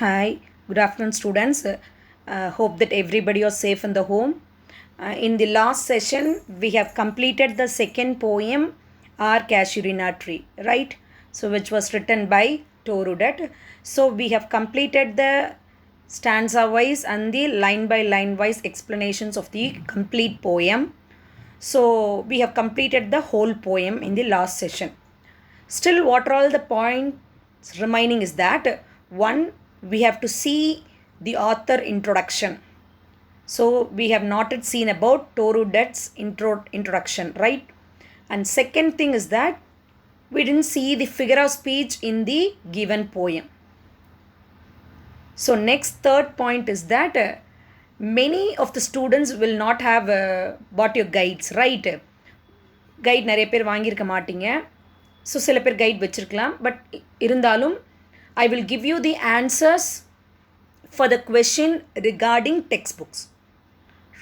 Hi, good afternoon, students. Hope that everybody is safe in the home. In the last session, we have completed the second poem, Our Casuarina Tree, right? So, which was written by Torudet. So, we have completed the stanza wise and the line by line wise explanations of the complete poem. So, we have completed the whole poem in the last session. Still, what are all the points remaining is that one, we have to see the author introduction. So, we have not yet seen about Torudet's introduction, right? And second thing is that we didn't see the figure of speech in the given poem. So, next third point is that many of the students will not have bought your guides, right? Guide நிறைய பேர் வாங்கியிருக்க மாட்டீங்க. So சில பேர் guide வச்சுருக்கலாம். But இருந்தாலும் I will give you the answers for the question regarding textbooks.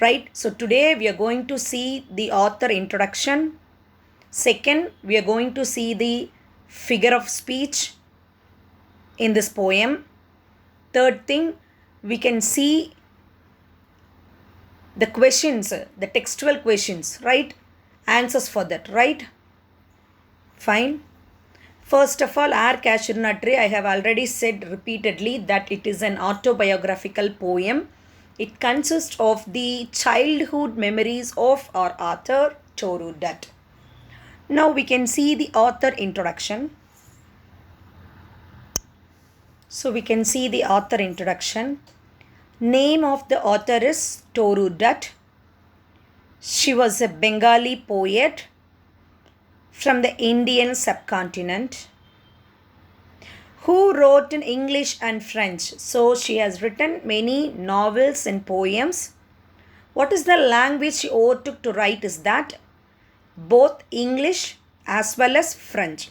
Right? So today we are going to see the author introduction. Second, we are going to see the figure of speech in this poem. Third thing, we can see the questions, the textual questions, right? Answers for that, right? Fine. First of all, Our Casuarina Tree, I have already said repeatedly that it is an autobiographical poem. It consists of the childhood memories of our author, Torudet. Now we can see the author introduction. So we can see the author introduction. Name of the author is Torudet. She was a Bengali poet from the Indian subcontinent who wrote in English and French. So she has written many novels and poems. What is the language she overtook to write is that both English as well as French.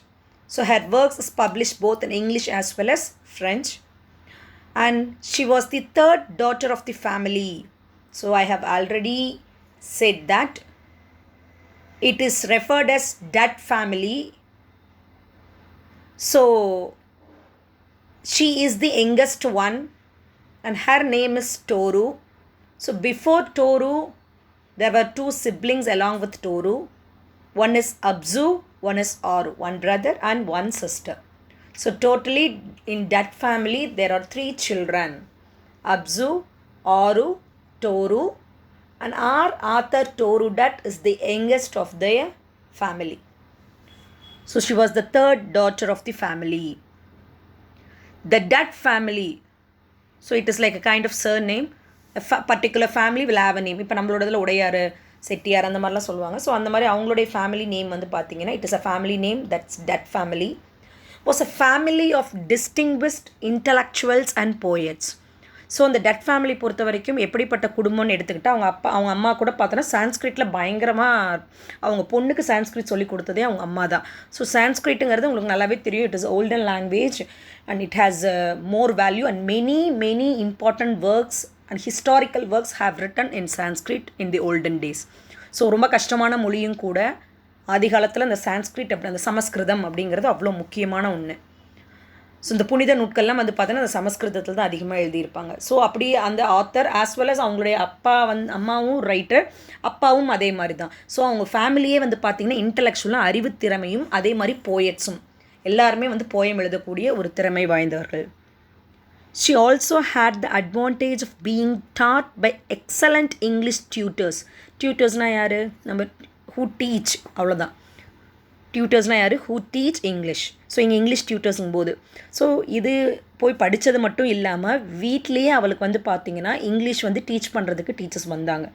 So her works is published both in English as well as French. And she was the third daughter of the family. So I have already said that it is referred as Dat family. So she is the youngest one and her name is Toru. So before Toru, there were two siblings along with Toru. One is Abzu, one is Aru, one brother and one sister. So totally in Dat family, there are three children. Abzu, Aru, Toru. And our author Torudet is the youngest of their family. So she was the third daughter of the family. The Dat family. So it is like a kind of surname. A particular family will have a name. இப்போ நம்மளோடதில் உடையார் செட்டியார் அந்த மாதிரிலாம் சொல்லுவாங்க. So அந்த மாதிரி அவங்களுடைய family name வந்து பார்த்தீங்கன்னா it is a family name that's Dat family. Was a family of distinguished intellectuals and poets. So அந்த டட் ஃபேமிலி பொறுத்த வரைக்கும் எப்படிப்பட்ட குடும்பம்னு எடுத்துக்கிட்டால் அவங்க அம்மா கூட பார்த்தோன்னா சான்ஸ்கிரிட்டில் பயங்கரமாக அவங்க பொண்ணுக்கு சான்ஸ்கிரிட் சொல்லி கொடுத்ததே அவங்க அம்மா தான். ஸோ சான்ஸ்கிரிட்டுங்கிறது உங்களுக்கு நல்லாவே தெரியும். It is olden language and it has more value and many important works and historical works have written in Sanskrit in the olden days. So ரொம்ப கஷ்டமான மொழியும் கூட. ஆதி காலத்தில் அந்த சான்ஸ்கிரிட் அப்படி அந்த சமஸ்கிருதம் அப்படிங்கிறது அவ்வளோ முக்கியமான ஒன்று. ஸோ இந்த புனித நூட்கள்லாம் வந்து பார்த்தீங்கன்னா அந்த சமஸ்கிருதத்தில் தான் அதிகமாக எழுதியிருப்பாங்க. ஸோ அப்படி அந்த ஆத்தர் ஆஸ் வெல் அஸ் அவங்களுடைய அம்மாவும் ரைட்டர், அப்பாவும் அதே மாதிரி தான். ஸோ அவங்க ஃபேமிலியே வந்து பார்த்திங்கன்னா இன்டலெக்சுவலாக அறிவுத்திறமையும் அதே மாதிரி போயட்ஸும் எல்லாருமே வந்து போயம் எழுதக்கூடிய ஒரு திறமை வாய்ந்தவர்கள். She also had the advantage of being taught by excellent English tutors. Tutorsனால் யார்? நம்ம who teach, அவ்வளோதான். டியூட்டர்ஸ்னால் யார்? Who teach English. ஸோ இங்கே இங்கிலீஷ் டியூட்டர்ஸுங்கும் போது ஸோ இது போய் படித்தது மட்டும் இல்லாமல் வீட்லேயே அவளுக்கு வந்து பார்த்திங்கன்னா இங்கிலீஷ் வந்து டீச் பண்ணுறதுக்கு டீச்சர்ஸ் வந்தாங்க.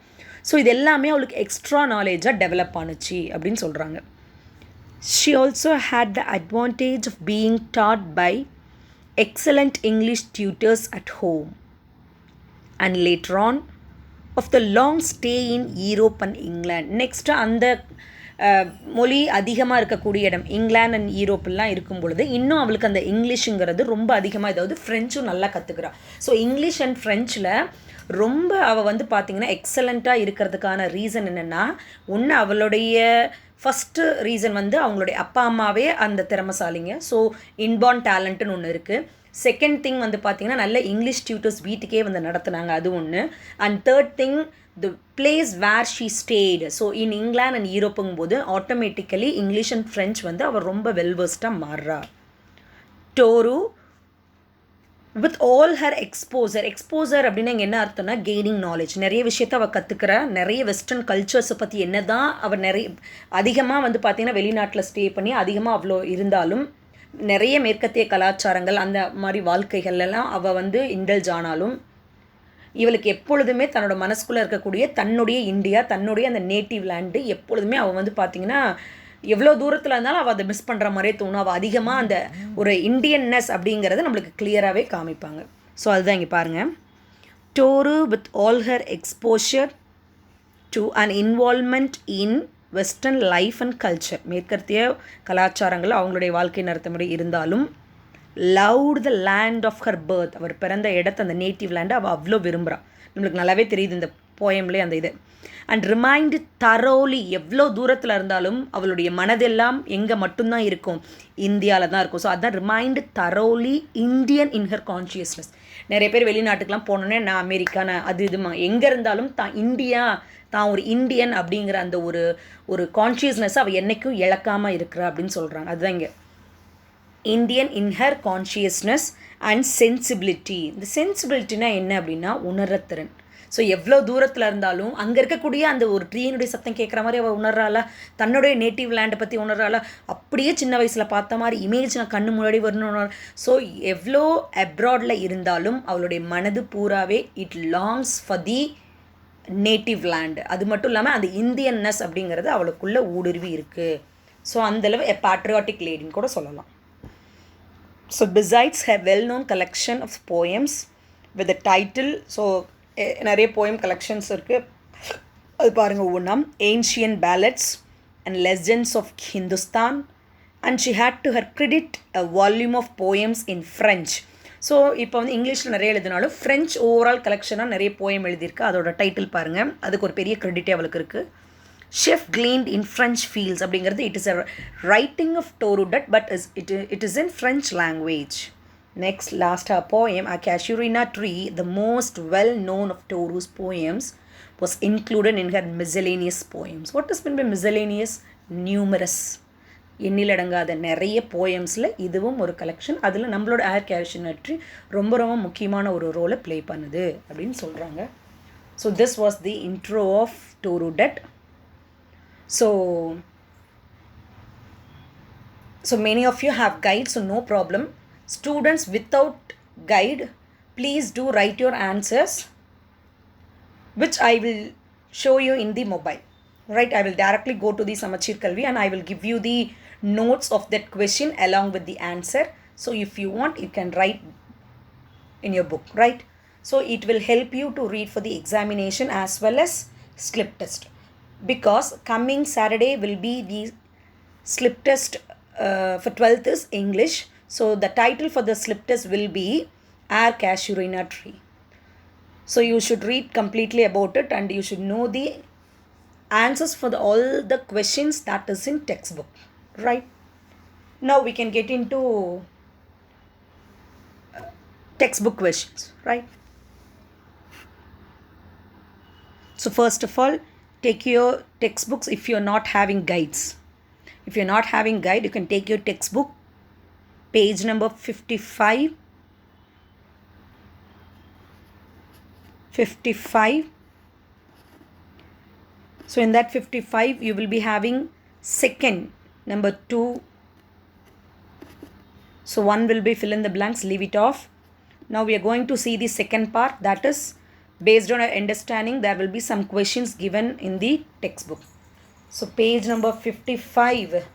ஸோ இது எல்லாமே அவளுக்கு எக்ஸ்ட்ரா நாலேஜாக டெவலப் ஆணுச்சு அப்படின்னு சொல்கிறாங்க. She also had the advantage of being taught by excellent English tutors at home and later on of the long stay in Europe and England. Next அந்த மொழி அதிகமாக இருக்கக்கூடிய இடம் இங்கிலாந்து அண்ட் யூரோப்பெல்லாம் இருக்கும் பொழுது இன்னும் அவளுக்கு அந்த இங்கிலீஷுங்கிறது ரொம்ப அதிகமாக, ஏதாவது ஃப்ரெஞ்சும் நல்லா கற்றுக்குறாள். ஸோ இங்கிலீஷ் அண்ட் ஃப்ரெஞ்சில் ரொம்ப அவள் வந்து பார்த்திங்கன்னா எக்ஸலண்ட்டாக இருக்கிறதுக்கான ரீசன் என்னென்னா, ஒன்று அவளுடைய ஃபஸ்ட்டு ரீசன் வந்து அவங்களுடைய அப்பா அம்மாவே அந்த திறமைசாலிங்க. ஸோ இன்பார்ன் டேலண்ட்டுன்னு ஒன்று இருக்குது. செகண்ட் திங் வந்து பார்த்தீங்கன்னா நல்ல இங்கிலீஷ் டியூட்டர்ஸ் வீட்டுக்கே வந்து நடத்துனாங்க, அது ஒன்று. And third thing, the place where she stayed. So in England and யூரோப்புங்கும் போது ஆட்டோமேட்டிக்கலி இங்கிலீஷ் அண்ட் ஃப்ரெஞ்ச் வந்து அவர் ரொம்ப வெல்வர்ஸ்டாக மாறுறா. Toru with all her exposure அப்படின்னா இங்கே என்ன அர்த்தம்னா கெய்னிங் நாலேஜ். நிறைய விஷயத்த அவள் கற்றுக்கிறா, நிறைய வெஸ்டர்ன் கல்ச்சர்ஸை பற்றி என்ன தான் அவள் நிறைய அதிகமாக வந்து பார்த்திங்கன்னா வெளிநாட்டில் ஸ்டே பண்ணி அதிகமாக அவ்வளோ இருந்தாலும் நிறைய மேற்கத்திய கலாச்சாரங்கள் அந்த மாதிரி வாழ்க்கைகள்லாம் அவள் வந்து இண்டல்ஜ் ஆனாலும் இவளுக்கு எப்பொழுதுமே தன்னோட மனசுக்குள்ளே இருக்கக்கூடிய தன்னுடைய இந்தியா, தன்னுடைய அந்த நேட்டிவ் லேண்டு எப்பொழுதுமே அவள் வந்து பார்த்திங்கன்னா எவ்வளோ தூரத்தில் இருந்தாலும் அவள் அதை மிஸ் பண்ணுற மாதிரியே தோணும். அவள் அதிகமாக அந்த ஒரு இண்டியன்னஸ் அப்படிங்கிறத நம்மளுக்கு கிளியராகவே காமிப்பாங்க. ஸோ அதுதான் இங்கே பாருங்கள். Toru with all her exposure to an involvement in western life and culture, மேற்கத்திய கலாச்சாரங்கள் அவங்களுடைய வாழ்க்கை நடத்த முறை இருந்தாலும் loved the land of her birth, அவர் பிறந்த இடத்த அந்த நேட்டிவ் லேண்டை அவள் அவ்வளோ விரும்புகிறாள். நம்மளுக்கு நல்லாவே தெரியுது இந்த போயம்லேயே அந்த இது. அண்ட் ரிமைண்ட் தரோலி, எவ்வளோ தூரத்தில் இருந்தாலும் அவளுடைய மனதெல்லாம் எங்கே மட்டும்தான் இருக்கும், இந்தியாவில் தான் இருக்கும். ஸோ அதுதான் remind தரோலி Indian in her consciousness. நிறைய பேர் வெளிநாட்டுக்கெலாம் போனோன்னே நான் அமெரிக்கா, நான் அது இதுமா எங்கே இருந்தாலும் தான் இந்தியா, தான் ஒரு இந்தியன் அப்படிங்கிற அந்த ஒரு கான்ஷியஸ்னஸ் அவள் என்றைக்கும் இழக்காமல் இருக்கிறா அப்படின்னு சொல்கிறாங்க. அதுதான் இங்கே Indian in her consciousness and sensibility. இந்த சென்சிபிலிட்டினா என்ன அப்படின்னா உணர்றத்திறன். ஸோ எவ்வளோ தூரத்தில் இருந்தாலும் அங்கே இருக்கக்கூடிய அந்த ஒரு ட்ரீனுடைய சத்தம் கேட்குற மாதிரி அவள் உணர்றாளா, தன்னுடைய நேட்டிவ் லேண்டை பற்றி உணர்றாளா, அப்படியே சின்ன வயசில் பார்த்த மாதிரி இமேஜ் நான் கண்ணு முன்னாடி வரணும். ஸோ எவ்வளோ அப்ராடில் இருந்தாலும் அவளுடைய மனது பூராவே it longs for the native land. அது மட்டும் இல்லாமல் அந்த இந்தியன்னஸ் அப்படிங்கிறது அவளுக்குள்ளே ஊடுருவி இருக்குது. ஸோ அந்தளவு எ பேட்ரியாட்டிக் லேடின்னு கூட சொல்லலாம். So besides her well-known collection of poems with the title, so நிறைய போயம் கலெக்ஷன்ஸ் இருக்குது, அது பாருங்கள் ஒவ்வொன்றா. Ancient ballads and legends of Hindustan, and she had to her credit a volume of poems in French. So இப்போ வந்து இங்கிலீஷில் நிறைய எழுதினாலும் ஃப்ரெஞ்ச் ஓவரால் கலெக்ஷனாக நிறைய போயம் எழுதியிருக்கு. அதோட டைட்டில் பாருங்கள், அதுக்கு ஒரு பெரிய கிரெடிட்டே அவளுக்கு இருக்குது. Sheaf gleaned in French fields அப்படிங்கிறது it is a writing of Toru Dutt, but it is in French language. Next, last her poem, A Casuarina Tree, the most well-known of Toru's poems, was included in her miscellaneous poems. What does mean by miscellaneous? Numerous. எண்ணிலடங்காத நிறைய போயம்ஸில் இதுவும் ஒரு collection. அதில் நம்மளோட ஏர் கேஷுரினா tree ரொம்ப ரொம்ப முக்கியமான ஒரு ரோலை ப்ளே பண்ணுது அப்படின்னு சொல்கிறாங்க. So this was the intro of Toru Dutt. So many of you have guides, so no problem. Students without guide, please do write your answers, which I will show you in the mobile. Right, I will directly go to the Samachir Kalvi and I will give you the notes of that question along with the answer. So if you want, you can write in your book, right? So it will help you to read for the examination as well as slip test, because coming Saturday will be the slip test for 12th is English. So the title for the slip test will be Our Casuarina Tree. So you should read completely about it and you should know the answers for all the questions that is in textbook. Right? Now we can get into textbook questions. Right? So first of all, take your textbooks if you're not having guides. If you're not having guide, you can take your textbook, page number 55. So in that 55, you will be having second, number 2. So one will be fill in the blanks, leave it off. Now we are going to see the second part, that is based on our understanding, there will be some questions given in the textbook. So page number 55,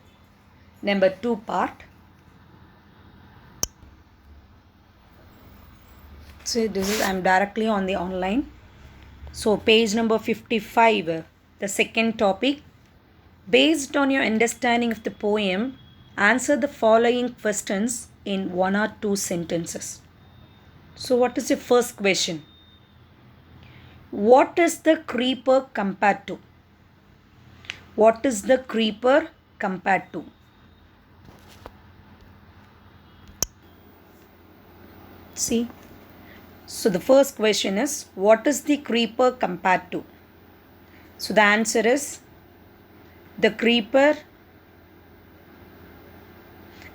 number 2 part. So this is, I am directly on the online. So page number 55, the second topic. Based on your understanding of the poem, answer the following questions in 1 or 2 sentences. So what is your first question? What is the creeper compared to? What is the creeper compared to? See? So the first question is, what is the creeper compared to? So the answer is, the creeper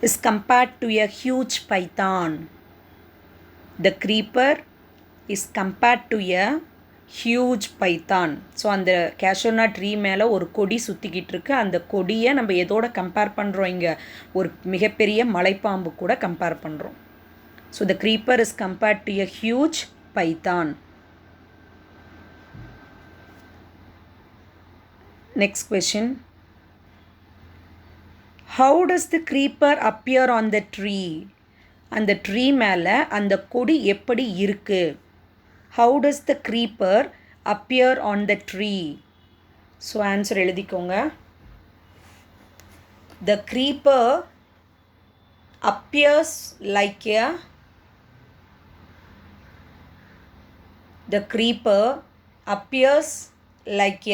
is compared to a huge python. The creeper is compared to a huge python. So அந்த கேஷூனா tree மேலே ஒரு கொடி சுற்றிக்கிட்டு இருக்கு. அந்த கொடியை நம்ம எதோட கம்பேர் பண்ணுறோம்? இங்கே ஒரு மிகப்பெரிய மலைப்பாம்பு கூட கம்பேர் பண்ணுறோம். So the creeper is compared to a huge python. Next question. How does the creeper appear on the tree? அந்த ட்ரீ மேலே அந்த கொடி எப்படி இருக்கு? How does the creeper appear on the tree? So answer எழுதிக்கோங்க. The creeper appears like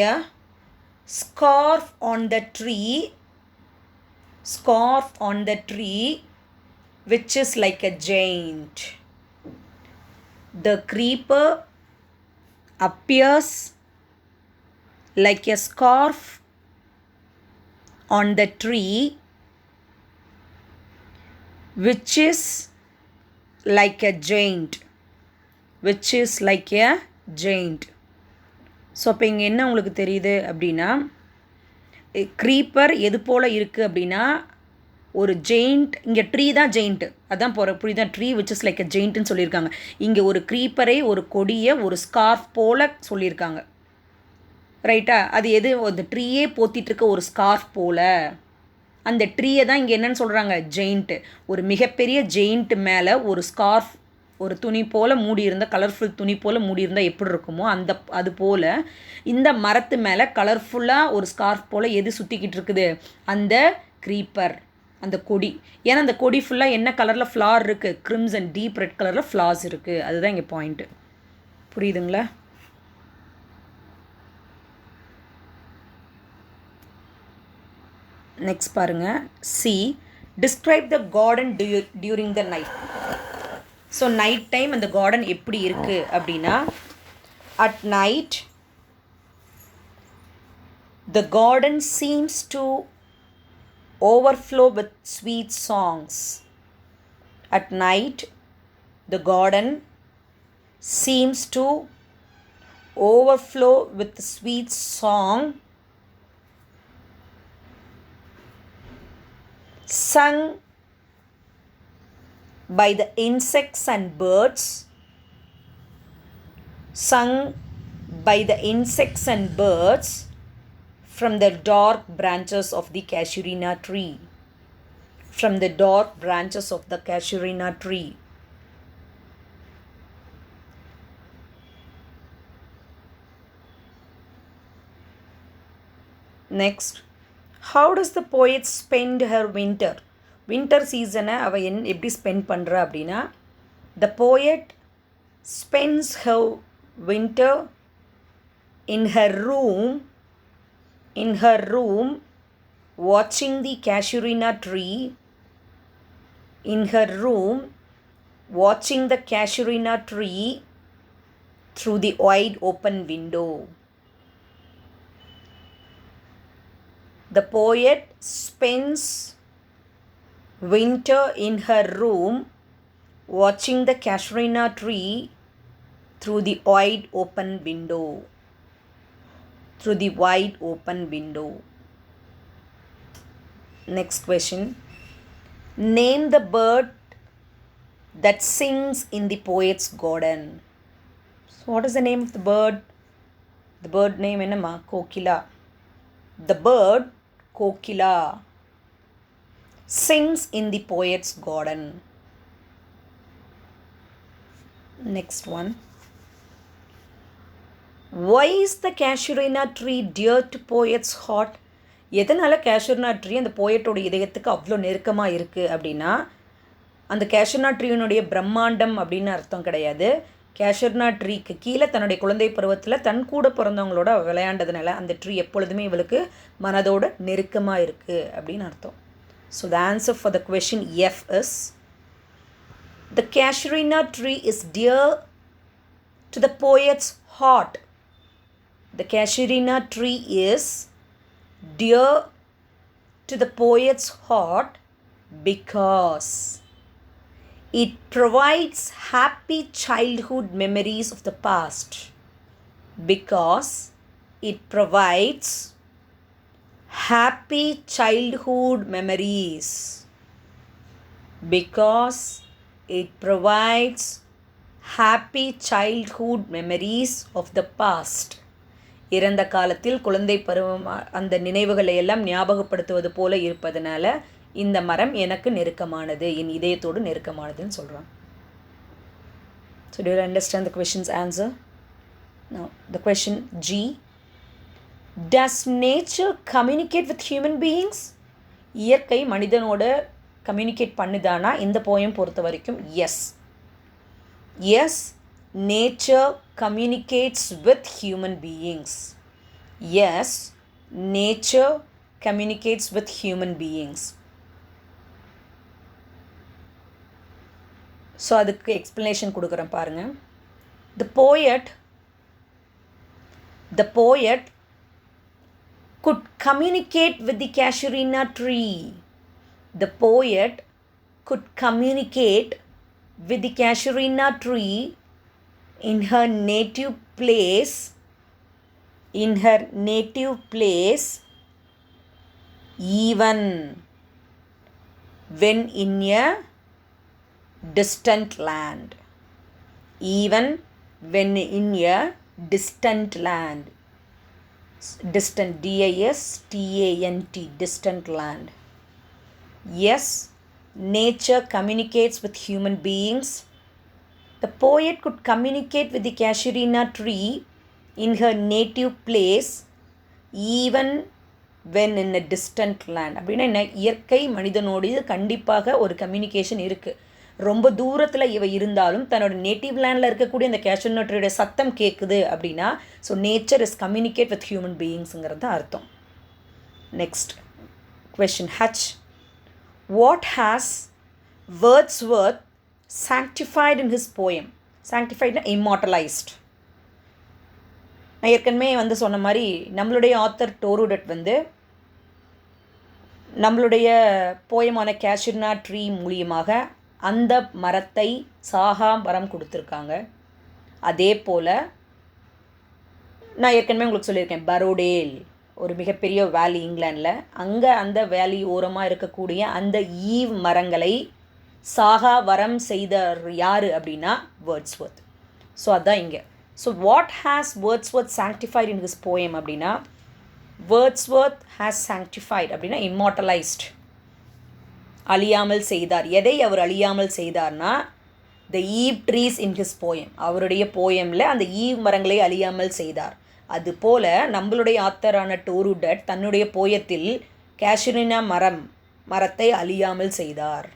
a scarf on the tree, which is like a giant. The creeper appears like a scarf on the tree, which is like a giant. So அப்போ இங்கே என்ன உங்களுக்கு தெரியுது அப்படின்னா, creeper எது போல் இருக்குது அப்படின்னா, ஒரு ஜெயிண்ட். இங்கே ட்ரீ தான் ஜெயிண்ட்டு, அதான் புரியுதா? Tree which is like a ஜெயிண்ட்டுன்னு சொல்லியிருக்காங்க. இங்கே ஒரு க்ரீப்பரை, ஒரு கொடியை ஒரு ஸ்கார்ஃப் போல் சொல்லியிருக்காங்க. ரைட்டா? அது எது? அந்த ட்ரீயே போத்திட்டு இருக்க ஒரு ஸ்கார்ஃப் போல். அந்த ட்ரீயை தான் இங்கே என்னன்னு சொல்கிறாங்க? ஜெயிண்ட்டு. ஒரு மிகப்பெரிய ஜெயிண்ட் மேலே ஒரு ஸ்கார்ஃப், ஒரு துணி போல் மூடியிருந்த, கலர்ஃபுல் துணி போல் மூடியிருந்தால் எப்படி இருக்குமோ அது போல் இந்த மரத்து மேலே கலர்ஃபுல்லாக ஒரு ஸ்கார்ஃப் போல் எது சுற்றிக்கிட்டு இருக்குது? அந்த க்ரீப்பர், அந்த கொடி. ஏன்னா அந்த கொடி ஃபுல்லாக என்ன கலரில் ஃப்ளார் இருக்குது? க்ரிம்சன், டீப் ரெட் கலரில் ஃப்ளார்ஸ் இருக்குது. அதுதான் இங்கே பாயிண்ட்டு. புரியுதுங்களா? நெக்ஸ்ட் பாருங்கள். C, describe the garden during the night. So night time அந்த கார்டன் எப்படி இருக்குது அப்படின்னா, at night the garden seems to overflow with sweet songs. At night, the garden seems to overflow with sweet song sung by the insects and birds, from the dark branches of the Casuarina tree. Next, how does the poet spend her winter? Winter season அவ எப்படி spend பண்ணுறா அப்படின்னா, the poet spends her winter in her room watching the Casuarina tree, through the wide open window. The poet spends winter in her room watching the Casuarina tree through the wide open window. Next question. Name the bird that sings in the poet's garden. So what is the name of the bird? The bird name என்னமா? Kokila. The bird Kokila sings in the poet's garden. Next one. Why is the Casuarina tree dear to poet's heart? எதனால் கேஷூரினா tree அந்த போயட்டோட இதயத்துக்கு அவ்வளோ நெருக்கமாக இருக்குது அப்படின்னா, அந்த கேஷூரினா ட்ரீனுடைய பிரம்மாண்டம் அப்படின்னு அர்த்தம் கிடையாது. கேஷூரினா ட்ரீக்கு கீழே தன்னுடைய குழந்தை பருவத்தில் தன் கூட பிறந்தவங்களோட விளையாண்டதுனால அந்த ட்ரீ எப்பொழுதுமே இவளுக்கு மனதோட நெருக்கமாக இருக்குது அப்படின்னு அர்த்தம். So the answer for the question F is The Casuarina tree is dear to the poet's heart. The Casuarina tree is dear to the poet's heart because it provides happy childhood memories of the past. Because it provides happy childhood memories. Because it provides happy childhood memories of the past. இறந்த காலத்தில் குழந்தை பருவம் அந்த நினைவுகளை எல்லாம் ஞாபகப்படுத்துவது போல இருப்பதனால இந்த மரம் எனக்கு நெருக்கமானது, என் இதயத்தோடு நெருக்கமானதுன்னு சொல்கிறான். So do you understand the question's answer? Now the question G. Does nature communicate with human beings? இயற்கை மனிதனோட கம்யூனிகேட் பண்ணுதானா இந்த போயம் பொறுத்த வரைக்கும் S. Yes, nature communicates with human beings. Yes, nature communicates with human beings. So அதுக்கு explanation கொடுக்குறேன் பாருங்க. The poet could communicate with the Casuarina tree. The poet could communicate with the Casuarina tree in her native place, even when in a distant land. Even when in a distant land. Distant, D-I-S-T-A-N-T, distant land. Yes, nature communicates with human beings. The poet could communicate with the Casuarina tree in her native place even when in a distant land. அப்படின்னா என்ன, இயற்கை மனிதனோடு கண்டிப்பாக ஒரு communication இருக்குது. ரொம்ப தூரத்தில் இவ இருந்தாலும் தன்னோட நேட்டிவ் லேண்டில் இருக்கக்கூடிய அந்த Casuarina ட்ரீயோட சத்தம் கேட்குது அப்படின்னா so nature is communicate with human பீயிங்ஸுங்கிறது தான் அர்த்தம். Next question H. What has Wordsworth sanctified in his poem? Sanctified, immortalized. நான் ஏற்கனவே சொன்ன மாதிரி நம்மளுடைய ஆத்தர் டோருடட் நம்மளுடைய போயமான Casuarina ட்ரீ மூலியமாக அந்த மரத்தை சாகா வரம் கொடுத்துருக்காங்க. அதே போல் நான் ஏற்கனவே உங்களுக்கு சொல்லியிருக்கேன், பரோடேல் ஒரு மிகப்பெரிய வேலி இங்கிலாண்டில், அங்கே அந்த வேலி ஓரமாக இருக்கக்கூடிய அந்த ஈவ் மரங்களை சாகா வரம் செய்தார் யார் அப்படின்னா வேர்ட்ஸ்வர்த். ஸோ அதுதான் இங்கே. So what has Wordsworth sanctified in his poem அப்படின்னா வேர்ட்ஸ்வர்த் ஹேஸ் சாங்டிஃபைட் அப்படின்னா இம்மார்டலைஸ்ட், அழியாமல் செய்தார். எதை அவர் அழியாமல் செய்தார்னா the yew trees in his poem, அவருடைய போயமில் அந்த ஈவ் மரங்களை அழியாமல் செய்தார். அதுபோல் நம்மளுடைய ஆத்தரான டோருடட் தன்னுடைய போயத்தில் Casuarina மரத்தை அழியாமல் செய்தார்.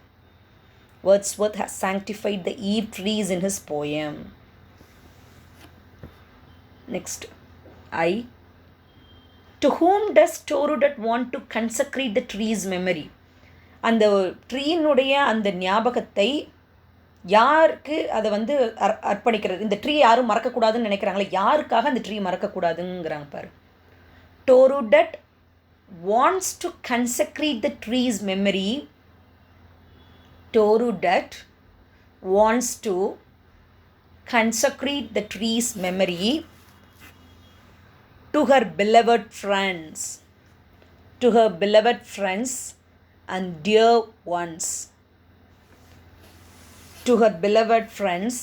Wordsworth has sanctified the eve trees in his poem. Next, I. To whom does Torudutt want to consecrate the tree's memory? அந்த ட்ரீனுடைய அந்த ஞாபகத்தை யாருக்கு அதை அர்ப்பணிக்கிறது? இந்த ட்ரீ யாரும் மறக்கக்கூடாதுன்னு நினைக்கிறாங்களே, யாருக்காக அந்த ட்ரீ மறக்கக்கூடாதுங்கிறாங்க பாரு. Torudutt wants to consecrate the tree's memory. Torudutt wants to consecrate the tree's memory to her beloved friends. To her beloved friends and dear ones. To her beloved friends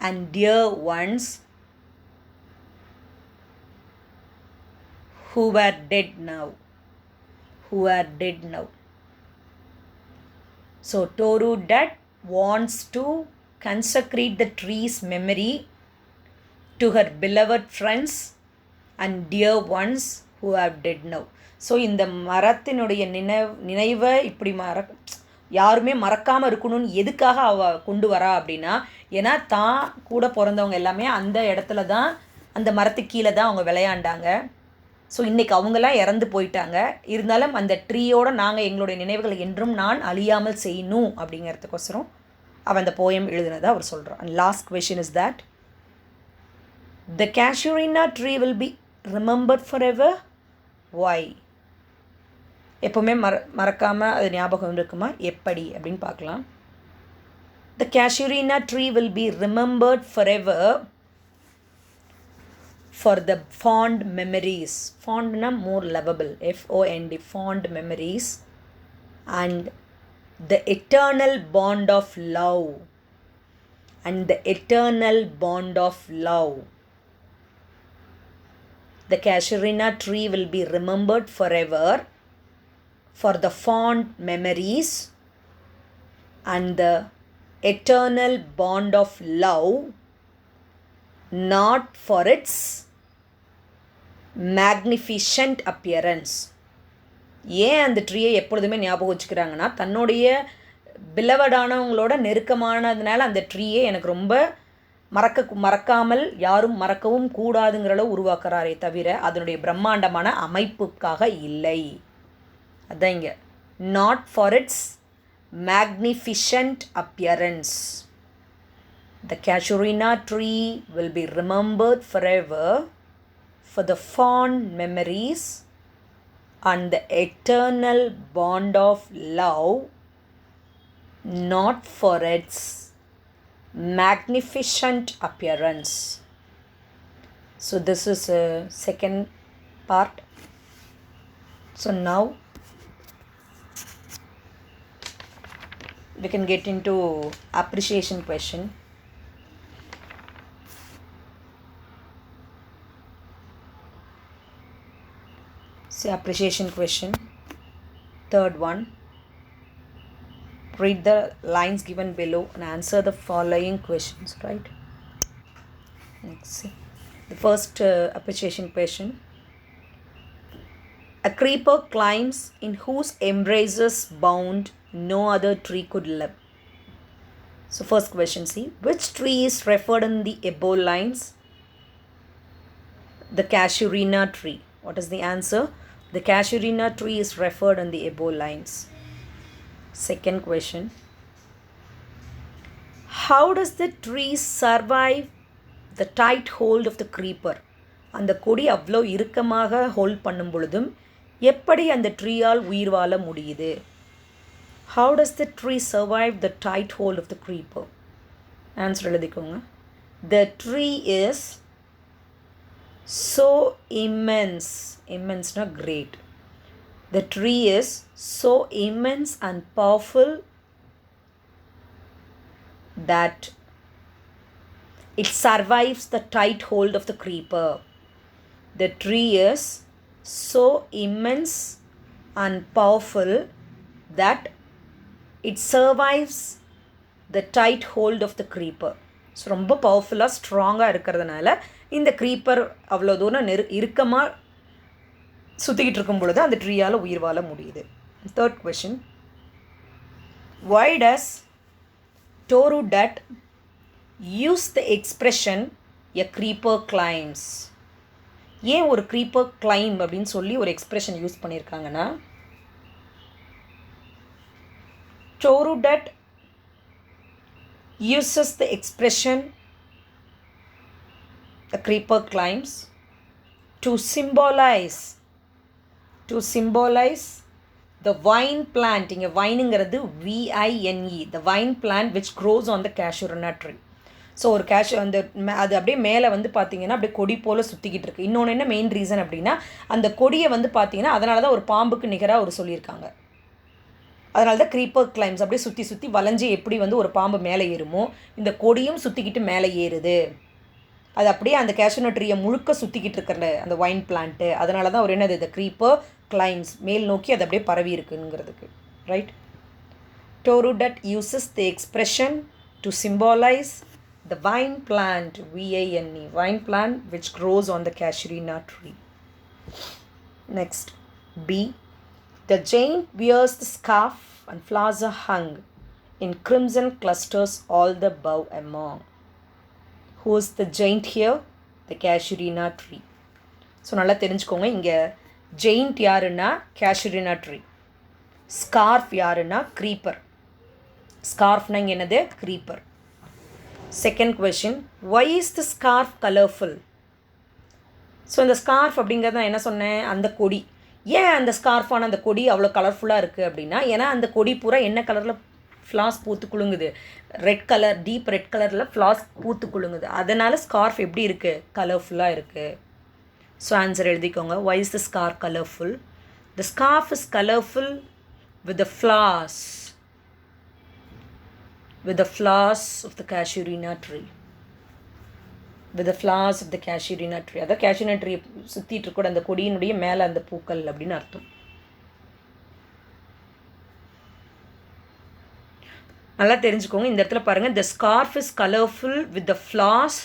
and dear ones who are dead now. So Torudutt wants to consecrate the tree's memory to her beloved friends and dear ones who are dead now. So இந்த மரத்தினுடைய நினைவை இப்படி யாருமே மறக்காமல் இருக்கணும்னு எதுக்காக அவள் கொண்டு வரா அப்படின்னா, ஏன்னா தான் கூட பிறந்தவங்க எல்லாமே அந்த இடத்துல தான், அந்த மரத்துக்கு கீழே தான் அவங்க விளையாண்டாங்க. ஸோ இன்றைக்கி அவங்களாம் இறந்து போயிட்டாங்க. இருந்தாலும் அந்த ட்ரீயோடு நாங்கள் எங்களுடைய நினைவுகளை என்றும் நான் அழியாமல் செய்யணும் அப்படிங்கிறதுக்கோசரம் அவன் அந்த போயம் எழுதினதை அவர் சொல்கிறான். And last question is that the Casuarina tree will be remembered forever. Why? எப்போவுமே மறக்காமல் அது ஞாபகம் இருக்குமா? எப்படி அப்படின்னு பார்க்கலாம். The Casuarina tree will be remembered forever for the fond memories. Fondna more lovable. F-O-N-D. Fond memories. And the eternal bond of love. And the eternal bond of love. The Casuarina tree will be remembered forever for the fond memories and the eternal bond of love, not for its magnificent appearance. ஏன் அந்த ட்ரீயை எப்பொழுதுமே ஞாபகம் வச்சுக்கிறாங்கன்னா, தன்னுடைய பிலவடானவங்களோட நெருக்கமானதுனால அந்த ட்ரீயை எனக்கு ரொம்ப மறக்காமல் யாரும் மறக்கவும் கூடாதுங்கிற அளவு உருவாக்குறாரே தவிர அதனுடைய பிரம்மாண்டமான அமைப்புக்காக இல்லை. அதான் இங்கே not for it's magnificent appearance. The Casuarina tree will be remembered forever for the fond memories and the eternal bond of love, not for its magnificent appearance. So this is a second part. So now we can get into appreciation question. See appreciation question. Third one. Read the lines given below and answer the following questions, right? Let's see. The first appreciation question. A creeper climbs in whose embraces bound no other tree could live. So first question, see, which tree is referred in the above lines? The Casuarina tree. What is the answer? The Casuarina tree is referred in the above lines. Second question. How does the tree survive the tight hold of the creeper? அந்த கொடி அவ்வளோ இறுக்கமாக hold பண்ணும் பொழுதும் எப்படி அந்த ட்ரீயால் உயிர் வாழ முடியுது? How does the tree survive the tight hold of the creeper? Answer எழுதிக்கோங்க. The tree is so immense. Immense na great. The tree is so immense and powerful that it survives the tight hold of the creeper. The tree is so immense and powerful that it survives the tight hold of the creeper. So ரொம்ப பவர்ஃபுல்லாக ஸ்ட்ராங்காக இருக்கிறதுனால இந்த creeper அவ்வளோ தூரம் இறுக்கமாக சுற்றிக்கிட்டு இருக்கும் பொழுது அந்த ட்ரீயால் உயிர் வாழ முடியுது. Third question. Why does Toru Dutt use the expression a creeper climbs? ஏன் ஒரு creeper climb அப்படின்னு சொல்லி ஒரு எக்ஸ்பிரஷன் யூஸ் பண்ணியிருக்காங்கன்னா, Toru Dutt uses the expression the creeper climbs to symbolize the vine plant. இங்கே வைனுங்கிறது VINE, the vine plant which grows on the Casuarina tree. So ஒரு அந்த அது அப்படியே மேலே வந்து பார்த்தீங்கன்னா அப்படியே கொடி போல் சுற்றிக்கிட்டு இருக்குது. இன்னொன்று என்ன மெயின் ரீசன் அப்படின்னா, அந்த கொடியை வந்து பார்த்தீங்கன்னா அதனால தான் ஒரு பாம்புக்கு நிகராக ஒரு சொல்லியிருக்காங்க. அதனால தான் க்ரீப்பர் கிளைம்ஸ் அப்படியே சுற்றி சுற்றி வளைஞ்சி எப்படி வந்து ஒரு பாம்பு மேலே ஏறுமோ இந்த கொடியும் சுற்றிக்கிட்டு மேலே ஏறுது. அது அப்படியே அந்த கேஷுவனட் ட்ரீயை முழுக்க சுற்றிக்கிட்டு இருக்கிற அந்த வைன் பிளான்ட்டு. அதனால தான் ஒரு என்னது இந்த க்ரீப்பர் கிளைம்ஸ் மேல் நோக்கி அது அப்படியே பரவி இருக்குங்கிறதுக்கு. Right. Toru Dutt uses the expression to symbolize the vine plant, VINE, vine plant which grows on the Casuarina tree. Next, B. The giant wears the scarf and flowers are hung in crimson clusters all the bough among. Who is the giant here? The Casuarina tree. So நல்லா தெரிஞ்சுக்கோங்க, இங்கே giant யாருன்னா Casuarina tree, scarf யாருன்னா creeper. ஸ்கார்ஃப்னா இங்கே என்னது? Creeper. Second question, why is the scarf colourful? So இந்த scarf அப்படிங்கிறது நான் என்ன சொன்னேன்? அந்த கொடி. ஏன் அந்த ஸ்கார்ஃபான அந்த கொடி அவ்வளோ கலர்ஃபுல்லாக இருக்குது அப்படின்னா, ஏன்னா அந்த கொடி பூரா என்ன கலரில் ஃப்ளாஸ் பூத்து குலுங்குது? ரெட் கலர், டீப் ரெட் கலரில் ஃப்ளாஸ் பூத்து குலுங்குது. அதனால் ஸ்கார்ஃப் எப்படி இருக்குது? கலர்ஃபுல்லாக இருக்குது. ஸோ ஆன்சர் எழுதிக்கோங்க. Why is the scarf colourful? The scarf is colourful with the flowers of the Casuarina tree. With the flowers of the Casuarina tree. அதான் Casuarina tree சுற்றிட்டு இருக்கூட அந்த கொடியினுடைய மேலே அந்த பூக்கள் அப்படின்னு அர்த்தம். நல்லா தெரிஞ்சுக்கோங்க. இந்த இடத்துல பாருங்கள், the scarf is colorful with the flowers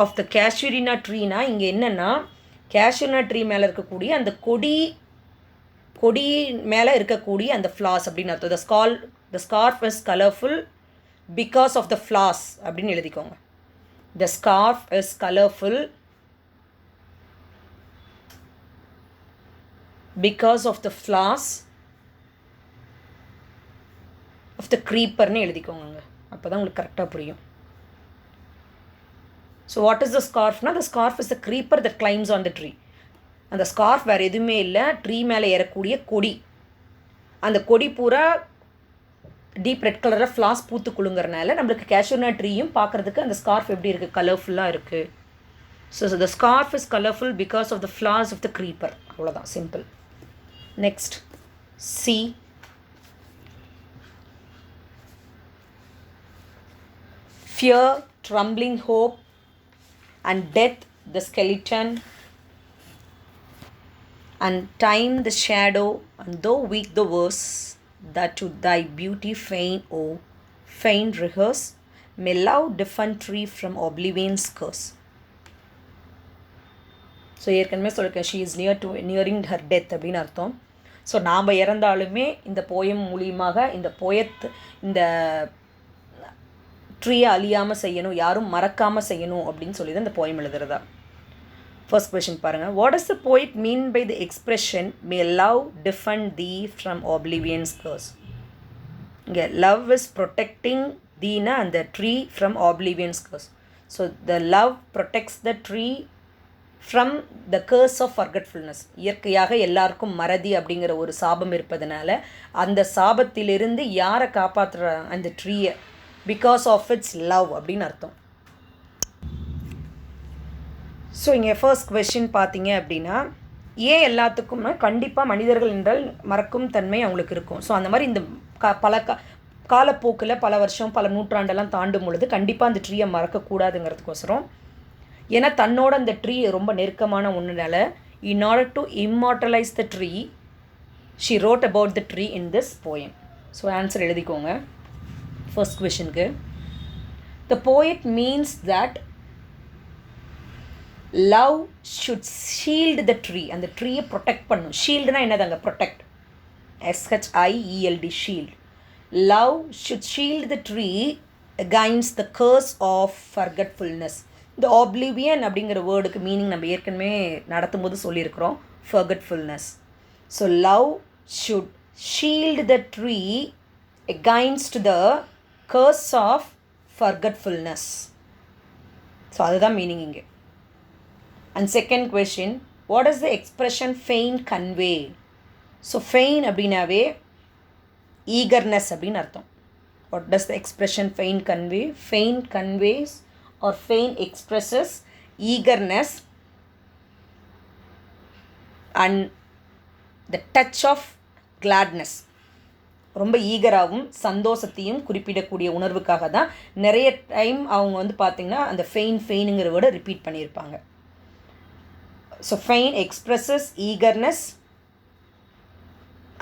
of the Casuarina treeனா இங்கே என்னென்னா, Casuarina tree மேலே இருக்கக்கூடிய அந்த கொடி மேலே இருக்கக்கூடிய அந்த ஃப்ளாஸ் அப்படின்னு அர்த்தம். the scarf is colorful because of the flowers அப்படின்னு எழுதிக்கோங்க. the scarf is colorful because of the flowers of the creeperன்னு எழுதிக்கோங்க. அப்போ தான் உங்களுக்கு கரெக்டாக புரியும். ஸோ வாட் இஸ் த ஸ்கார்ஃப்னா, the scarf is the creeper that climbs on the tree. அந்த ஸ்கார்ஃப் வேறு எதுவுமே இல்லை, ட்ரீ மேலே ஏறக்கூடிய கொடி. அந்த கொடி பூரா டீப் ரெட் கலரில் ஃப்ளாஸ் பூத்து குலுங்கிறனால நம்மளுக்கு கேஷுரினா ட்ரீயும் பார்க்குறதுக்கு அந்த ஸ்கார்ஃப் எப்படி இருக்குது? கலர்ஃபுல்லாக இருக்குது. So the scarf is colourful because of the flowers of the creeper. அவ்வளோதான், simple. Next C. Fear, trembling hope and death the skeleton, and time the shadow, and though weak the verse, that to thy beauty fain, oh, fain rehearse, may love defend tree from oblivion's curse. So ஏற்கனவே சொல்லியிருக்கேன், she is nearing her death அப்படின்னு அர்த்தம். So நாம் இறந்தாலுமே இந்த poem மூலியமாக இந்த ட்ரீயை அழியாமல் செய்யணும், யாரும் மறக்காமல் செய்யணும் அப்படின்னு சொல்லி தான் இந்த போயம் எழுதுறதா. ஃபர்ஸ்ட் கொஷின் பாருங்கள். What is the poet mean by the expression may love defend thee from oblivion's curse? இங்கே லவ் இஸ் ப்ரொடெக்டிங் தீனா அந்த tree from oblivion's curse. So the love protects the tree from the curse of forgetfulness. இயற்கையாக எல்லாருக்கும் மறதி அப்படிங்கிற ஒரு சாபம் இருப்பதனால அந்த சாபத்திலிருந்து யாரை காப்பாற்றுற அந்த ட்ரீயை? பிகாஸ் ஆஃப் இட்ஸ் லவ் அப்படின்னு அர்த்தம். ஸோ இங்கே ஃபர்ஸ்ட் கொஷின் பார்த்தீங்க அப்படின்னா, ஏன் எல்லாத்துக்கும்னா கண்டிப்பாக மனிதர்கள் என்றால் மறக்கும் தன்மை அவங்களுக்கு இருக்கும். ஸோ அந்த மாதிரி இந்த பல காலப்போக்கில் பல வருஷம் பல நூற்றாண்டெல்லாம் தாண்டும் பொழுது கண்டிப்பாக அந்த ட்ரீயை மறக்கக்கூடாதுங்கிறதுக்கோசரம், ஏன்னா தன்னோட அந்த ட்ரீ ரொம்ப நெருக்கமான ஒன்றுனால, in order to immortalise the tree she wrote about the tree in this poem. So answer எழுதிக்கோங்க ஃபர்ஸ்ட் கொஷனுக்கு. The poet means that love should shield the tree. அந்த ட்ரீயை ப்ரொடெக்ட் பண்ணும். ஷீல்டுனா என்னதாங்க? Protect. SHIELD, shield. Love should shield the tree against the curse of forgetfulness. இந்த oblivion அப்படிங்கிற வேர்டுக்கு மீனிங் நம்ம ஏற்கனவே நடத்தும் போது சொல்லியிருக்கிறோம், forgetfulness. So love should shield the tree against the curse of forgetfulness. So அதுதான் மீனிங் இங்கே. And second question, what does the expression feign convey? So feign அப்படின்னாவே eagerness அப்படின்னு அர்த்தம். What does the expression feign convey? Feign conveys or feign expresses eagerness and the touch of gladness. ரொம்ப ஈகராகவும் சந்தோஷத்தையும் குறிப்பிடக்கூடிய உணர்வுக்காக தான் நிறைய time அவங்க வந்து பார்த்திங்கன்னா அந்த ஃபெயினுங்கிற வேர்டை ரிப்பீட் பண்ணியிருப்பாங்க. So feign expresses eagerness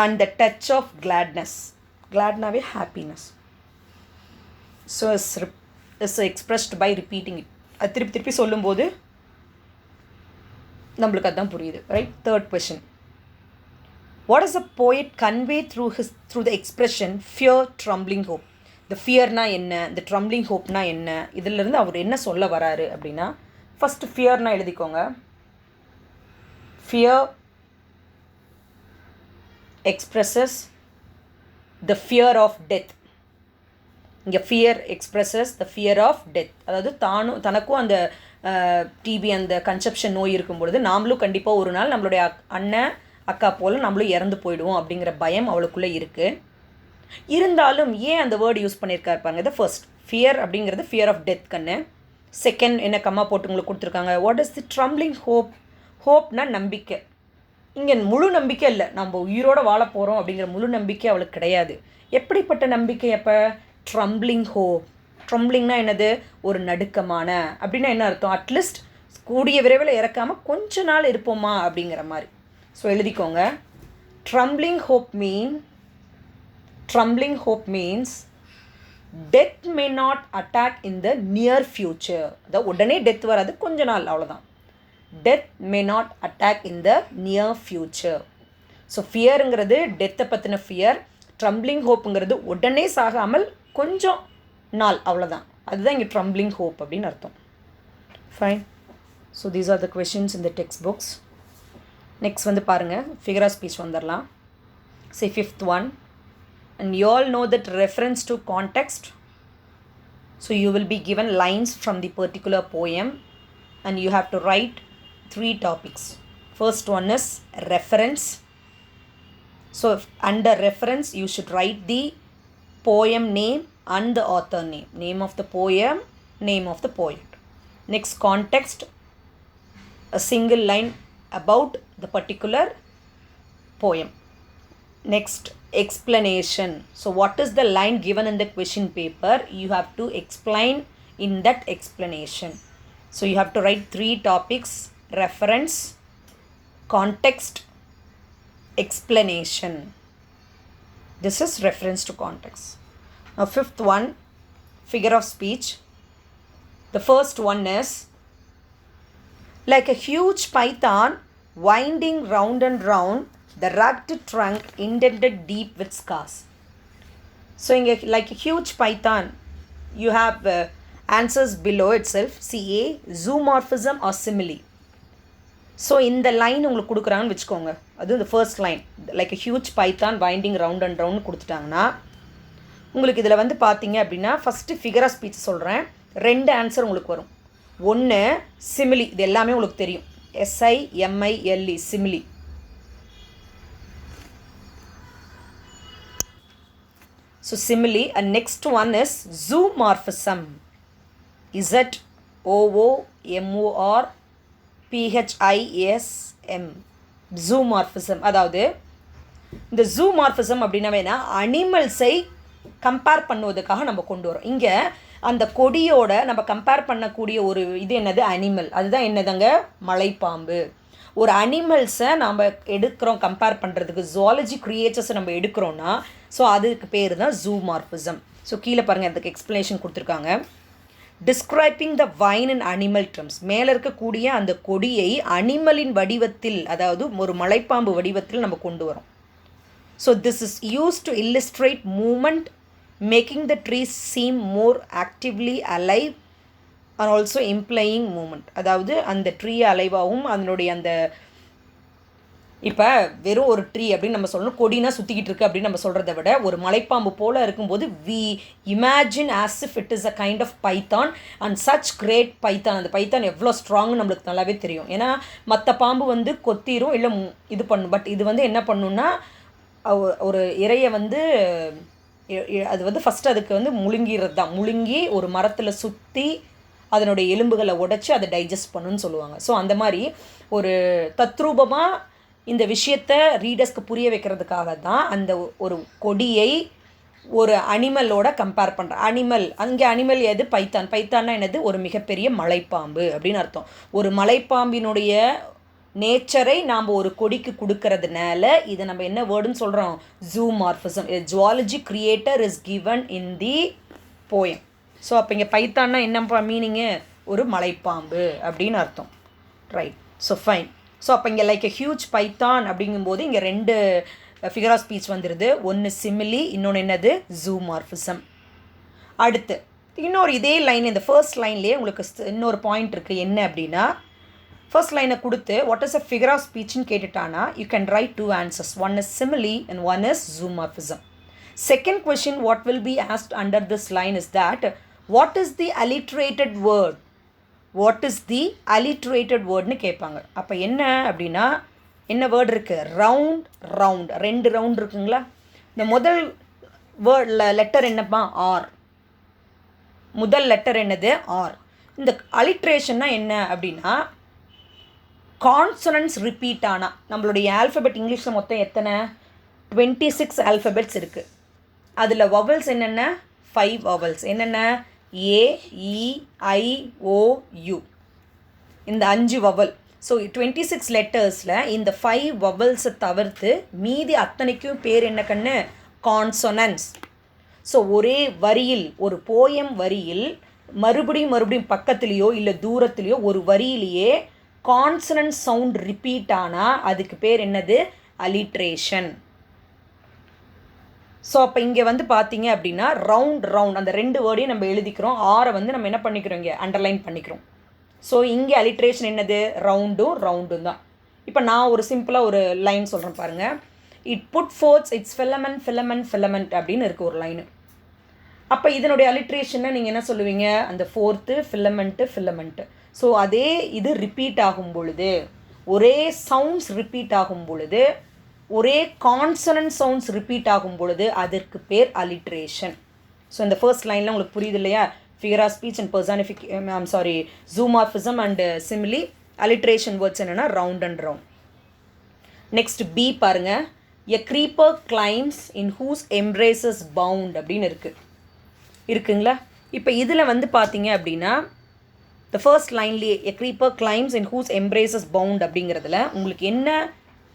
and the touch of gladness. Gladness, happiness. So is expressed by repeating it. அது திருப்பி சொல்லும்போது நம்மளுக்கு அதுதான் புரியுது, right? Third question. What does a poet convey through the expression fear, trembling, hope? The fearனா என்ன, the trembling hopeனா என்ன, இதிலிருந்து அவர் என்ன சொல்ல வராரு அப்படின்னா, ஃபஸ்ட்டு ஃபியர்னா எழுதிக்கோங்க. Fear expresses the fear of death. இங்கே fear expresses the fear of death. அதாவது தனக்கும் அந்த டிபி அந்த கன்செப்ஷன் நோய் இருக்கும் பொழுது நாமளும் கண்டிப்பாக ஒரு நாள் நம்மளுடைய அண்ணன் அக்கா போல் நம்மளும் இறந்து போயிடுவோம் அப்படிங்கிற பயம் அவளுக்குள்ளே இருக்குது. இருந்தாலும் ஏன் அந்த வேர்டு யூஸ் பண்ணியிருக்காரு பாருங்க. இது ஃபர்ஸ்ட் ஃபியர் அப்படிங்கிறது ஃபியர் ஆஃப் டெத் கண்ணு. செகண்ட் என்ன கம்மா போட்டு உங்களுக்கு கொடுத்துருக்காங்க, what is the trembling hope. ஹோப்னா நம்பிக்கை. இங்கே முழு நம்பிக்கை இல்லை, நம்ம உயிரோடு வாழ போகிறோம் அப்படிங்கிற முழு நம்பிக்கை அவளுக்கு கிடையாது. எப்படிப்பட்ட நம்பிக்கை அப்போ? Trembling hope. ட்ரம்பிளிங்னா என்னது? ஒரு நடுக்கமான அப்படின்னா என்ன அர்த்தம்? அட்லீஸ்ட் கூடிய விரைவில் இறக்காமல் கொஞ்ச நாள் இருப்போமா அப்படிங்கிற மாதிரி. ஸோ எழுதிக்கோங்க. Trembling hope means death may not attack in the near future. அதாவது உடனே டெத் வராது, கொஞ்ச நாள், அவ்வளோதான். Death may not attack in the near future. So ஃபியருங்கிறது டெத்தை பற்றின ஃபியர். ட்ரம்பிளிங் ஹோப்புங்கிறது உடனே சாகாமல் கொஞ்சம் நாள், அவ்வளோதான். அதுதான் இங்கே ட்ரம்பிளிங் ஹோப் அப்படின்னு அர்த்தம். Fine. So these are the questions in the text books. Next வந்து பாருங்கள், ஃபிகர் ஆஃப் ஸ்பீச் வந்துடலாம். say fifth one, and you all know that reference to context. So you will be given lines from the particular poem and you have to write 3 topics. First one is reference. So under reference you should write the poem name and the author name. Name of the poem, name of the poet. Next, context, a single line about the particular poem. Next, explanation. So what is the line given in the question paper? You have to explain in that explanation. So you have to write 3 topics: reference, context, explanation. This is reference to context. Now fifth one, figure of speech. The first one is, like a huge python winding round and round, the rugged trunk indented deep with scars. So like a huge python, you have answers below itself. CA, zoomorphism or simile. So இந்த line உங்களுக்கு கொடுக்குறாங்கன்னு வச்சுக்கோங்க. அது இந்த first line, like a huge python winding round and round கொடுத்துட்டாங்கன்னா உங்களுக்கு இதில் வந்து பார்த்தீங்க அப்படின்னா ஃபஸ்ட்டு ஃபிகர் ஆஃப் ஸ்பீச் சொல்கிறேன். 2 ஆன்சர் உங்களுக்கு வரும். ஒன்று சிமிலி, இது எல்லாமே உங்களுக்கு தெரியும். SIMILE, simile. So simile. And next one is zoomorphism. ZOOMORPHISM, zoomorphism. அதாவது இந்த zoomorphism அப்படின்னா அனிமல்ஸை கம்பேர் பண்ணுவதற்காக நம்ம கொண்டு வரோம். இங்கே அந்த கொடியோட நம்ம கம்பேர் பண்ணக்கூடிய ஒரு இது என்னது? அனிமல். அதுதான் என்னதுங்க? மலைப்பாம்பு. ஒரு அனிமல்ஸை நம்ம எடுக்கிறோம் கம்பேர் பண்ணுறதுக்கு, ஜுவாலஜி கிரியேச்சர்ஸை நம்ம எடுக்கிறோன்னா ஸோ அதுக்கு பேர் தான் zoomorphism. ஸோ கீழே பாருங்கள், அதுக்கு எக்ஸ்ப்ளனேஷன் கொடுத்துருக்காங்க. Describing the vine in animal terms. மேலே இருக்கக்கூடிய அந்த கொடியை அனிமலின் வடிவத்தில், அதாவது ஒரு மலைப்பாம்பு வடிவத்தில் நம்ம கொண்டு வரோம். So this is use to illustrate moment, making the trees seem more actively alive and also implying moment. அதாவது அந்த ட்ரீ அலைவாகவும் அதனுடைய அந்த இப்போ வெறும் ஒரு ட்ரீ அப்படின்னு நம்ம சொல்லணும், கொடினா சுற்றிக்கிட்டு இருக்குது அப்படின்னு நம்ம சொல்கிறத விட ஒரு மலைப்பாம்பு போல் இருக்கும்போது we imagine as if it is a kind of python and such great python. அந்த பைத்தான் எவ்வளோ ஸ்ட்ராங்னு நம்மளுக்கு நல்லாவே தெரியும். ஏன்னா மற்ற பாம்பு வந்து கொத்திரும் இல்லை இது பண்ணும். பட் இது வந்து என்ன பண்ணுன்னா ஒரு இறையை வந்து அது வந்து ஃபஸ்ட்டு அதுக்கு வந்து முழுங்கிறது தான். முழுங்கி ஒரு மரத்தில் சுற்றி அதனுடைய எலும்புகளை உடைச்சி அதை டைஜஸ்ட் பண்ணுன்னு சொல்லுவாங்க. ஸோ அந்த மாதிரி ஒரு தத்ரூபமாக இந்த விஷயத்தை ரீடர்ஸ்க்கு புரிய வைக்கிறதுக்காக தான் அந்த ஒரு கொடியை ஒரு அனிமலோட கம்பேர் பண்ணுறேன். அனிமல், அங்கே அனிமல் எது? பைத்தான். பைத்தான்னா என்னது? ஒரு மிகப்பெரிய மலைப்பாம்பு அப்படின்னு அர்த்தம். ஒரு மலைப்பாம்பினுடைய நேச்சரை நாம் ஒரு கொடிக்கு கொடுக்கறதுனால இதை நம்ம என்ன வேர்டுன்னு சொல்கிறோம்? zoomorphism. Zoology creator is given in the poem. So அப்போ இங்கே பைத்தான்னா என்ன மீனிங்கு? ஒரு மலைப்பாம்பு அப்படின்னு அர்த்தம். ரைட். So fine. ஸோ அப்போ இங்கே லைக் எ ஹியூஜ் பைத்தான் அப்படிங்கும்போது இங்கே 2 ஃபிகர் ஆஃப் ஸ்பீச் வந்துடுது. ஒன்று சிமிலி, இன்னொன்று என்னது? zoomorphism. அடுத்து இன்னொரு இதே லைன், இந்த ஃபர்ஸ்ட் லைன்லேயே உங்களுக்கு இன்னொரு பாயிண்ட் இருக்குது. என்ன அப்படின்னா, ஃபர்ஸ்ட் லைனை கொடுத்து what is a figure of ஸ்பீச்னு கேட்டுட்டானா you can write 2 answers. One is simile and one is zoomorphism. Second question what will be asked under this line is that what is the alliterated word? What is the alliterated wordனு கேட்பாங்க. அப்போ என்ன அப்படின்னா என்ன word இருக்குது? Round round, 2 round இருக்குங்களா? இந்த முதல் வேர்டில் லெட்டர் என்னப்பா? ஆர். முதல் லெட்டர் என்னது? ஆர். இந்த அலிட்ரேஷன்னா என்ன அப்படின்னா கான்சனன்ட்ஸ் ரிப்பீட் ஆனால், நம்மளுடைய ஆல்ஃபபெட் இங்கிலீஷில் மொத்தம் எத்தனை? 26 ஆல்ஃபபெட்ஸ் இருக்குது. அதில் வவல்ஸ் என்னென்ன? 5 வவல்ஸ். என்னென்ன? ஏ, இ, ஐ, ஓ, யூ. இந்த 5 வவல். ஸோ 26 லெட்டர்ஸில் இந்த 5 வவல்ஸை தவிர்த்து மீதி அத்தனைக்கும் பேர் என்ன கண்ணு? கான்சனன்ட்ஸ். ஸோ ஒரே வரியில், ஒரு போயம் வரியில் மறுபடியும் பக்கத்துலேயோ இல்லை தூரத்துலேயோ ஒரு வரியிலேயே கான்சனன்ட் சவுண்ட் ரிப்பீட் ஆனால் அதுக்கு பேர் என்னது? அலிட்ரேஷன். ஸோ அப்போ இங்கே வந்து பார்த்தீங்க அப்படின்னா ரவுண்ட் ரவுண்ட் அந்த 2 வேர்டையும் நம்ம எழுதிக்கிறோம். ஆரை வந்து நம்ம என்ன பண்ணிக்கிறோம்? இங்கே அண்டர்லைன் பண்ணிக்கிறோம். ஸோ இங்கே அலிட்ரேஷன் என்னது? ரவுண்டும் தான். இப்போ நான் ஒரு சிம்பிளாக ஒரு லைன் சொல்கிறேன் பாருங்கள். It put forths its filament அப்படின்னு இருக்குது ஒரு லைனு. அப்போ இதனுடைய அலிட்ரேஷனை நீங்கள் என்ன சொல்லுவீங்க? அந்த ஃபோர்த்து ஃபிலமெண்ட்டு. ஸோ அதே இது ரிப்பீட் ஆகும் பொழுது, ஒரே சவுண்ட்ஸ் ரிப்பீட் ஆகும் பொழுது, ஒரே கான்சனன்ட் சவுண்ட்ஸ் ரிப்பீட் ஆகும் பொழுது அதற்கு பேர் அலிட்ரேஷன். ஸோ இந்த ஃபர்ஸ்ட் லைனில் உங்களுக்கு புரியுது இல்லையா? Figure of speech and zoomorphism and simile. Alliteration words என்னென்னா round and round. Next B பாருங்கள். A creeper climbs in whose embraces bound அப்படின்னு இருக்குங்களா? இப்போ இதில் வந்து பார்த்தீங்க அப்படின்னா த ஃபர்ஸ்ட் லைன்லேயே a creeper climbs in whose embraces bound அப்படிங்கிறதுல உங்களுக்கு என்ன